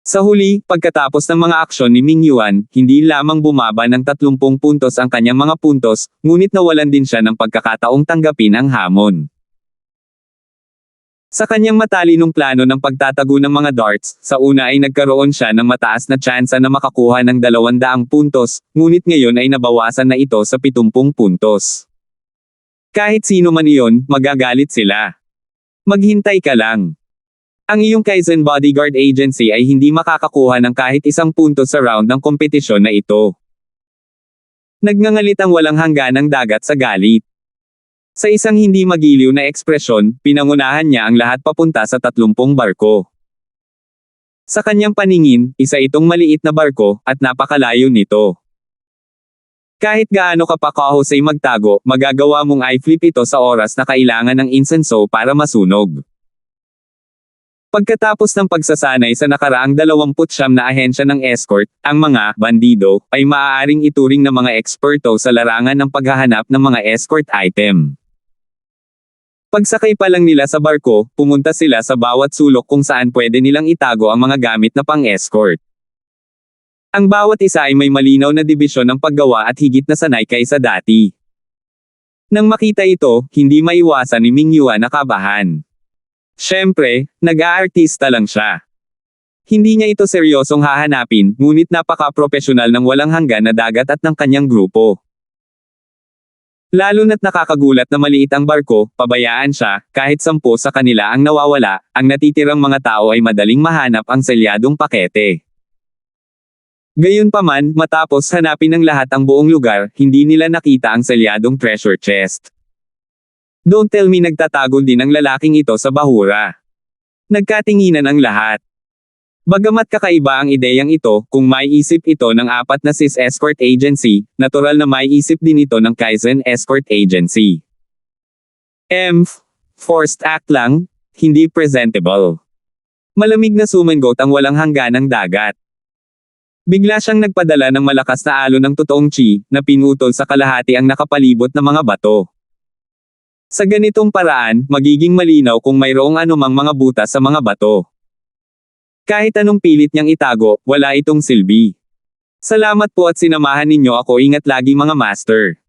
Speaker 1: Sa huli, pagkatapos ng mga aksyon ni Ming Yuan, hindi lamang bumaba ng 30 puntos ang kanyang mga puntos, ngunit nawalan din siya ng pagkakataong tanggapin ang hamon. Sa kanyang matalinong plano ng pagtatago ng mga darts, sa una ay nagkaroon siya ng mataas na tsansa na makakuha ng 200 puntos, ngunit ngayon ay nabawasan na ito sa 70 puntos. Kahit sino man iyon, magagalit sila. Maghintay ka lang. Ang iyong Kaizen Bodyguard Agency ay hindi makakakuha ng kahit 1 punto sa round ng kompetisyon na ito. Nagngangalit ang walang hangganang dagat sa galit. Sa isang hindi magiliw na ekspresyon, pinangunahan niya ang lahat papunta sa 30 barko. Sa kanyang paningin, isa itong maliit na barko, at napakalayo nito. Kahit gaano ka pa kahusay magtago, magagawa mong i-flip ito sa oras na kailangan ng insenso para masunog. Pagkatapos ng pagsasanay sa nakaraang 29 na ahensya ng escort, ang mga bandido ay maaaring ituring na mga eksperto sa larangan ng paghahanap ng mga escort item. Pagsakay pa lang nila sa barko, pumunta sila sa bawat sulok kung saan pwede nilang itago ang mga gamit na pang-escort. Ang bawat isa ay may malinaw na dibisyon ng paggawa at higit na sanay kaysa dati. Nang makita ito, hindi maiwasan ni Ming Yuan na kabahan. Siyempre, nag-aartista lang siya. Hindi niya ito seryosong hahanapin, ngunit napaka-propesyonal ng walang hanggan na dagat at ng kanyang grupo. Lalo na't nakakagulat na maliit ang barko, pabayaan siya, kahit 10 sa kanila ang nawawala, ang natitirang mga tao ay madaling mahanap ang selyadong pakete. Gayunpaman, matapos hanapin ng lahat ang buong lugar, hindi nila nakita ang selyadong treasure chest. Don't tell me nagtatago din ang lalaking ito sa bahura. Nagkatinginan ang lahat. Bagamat kakaiba ang ideyang ito, kung maiisip ito ng 4 na sis escort agency, natural na maiisip din ito ng Kaizen Escort Agency. Forced act lang, hindi presentable. Malamig na sumengot ang walang hangganang dagat. Bigla siyang nagpadala ng malakas na alon ng totoong chi, na pinutol sa kalahati ang nakapalibot na mga bato. Sa ganitong paraan, magiging malinaw kung mayroong anumang mga butas sa mga bato. Kahit anong pilit niyang itago, wala itong silbi. Salamat po at sinamahan ninyo ako, ingat lagi mga master.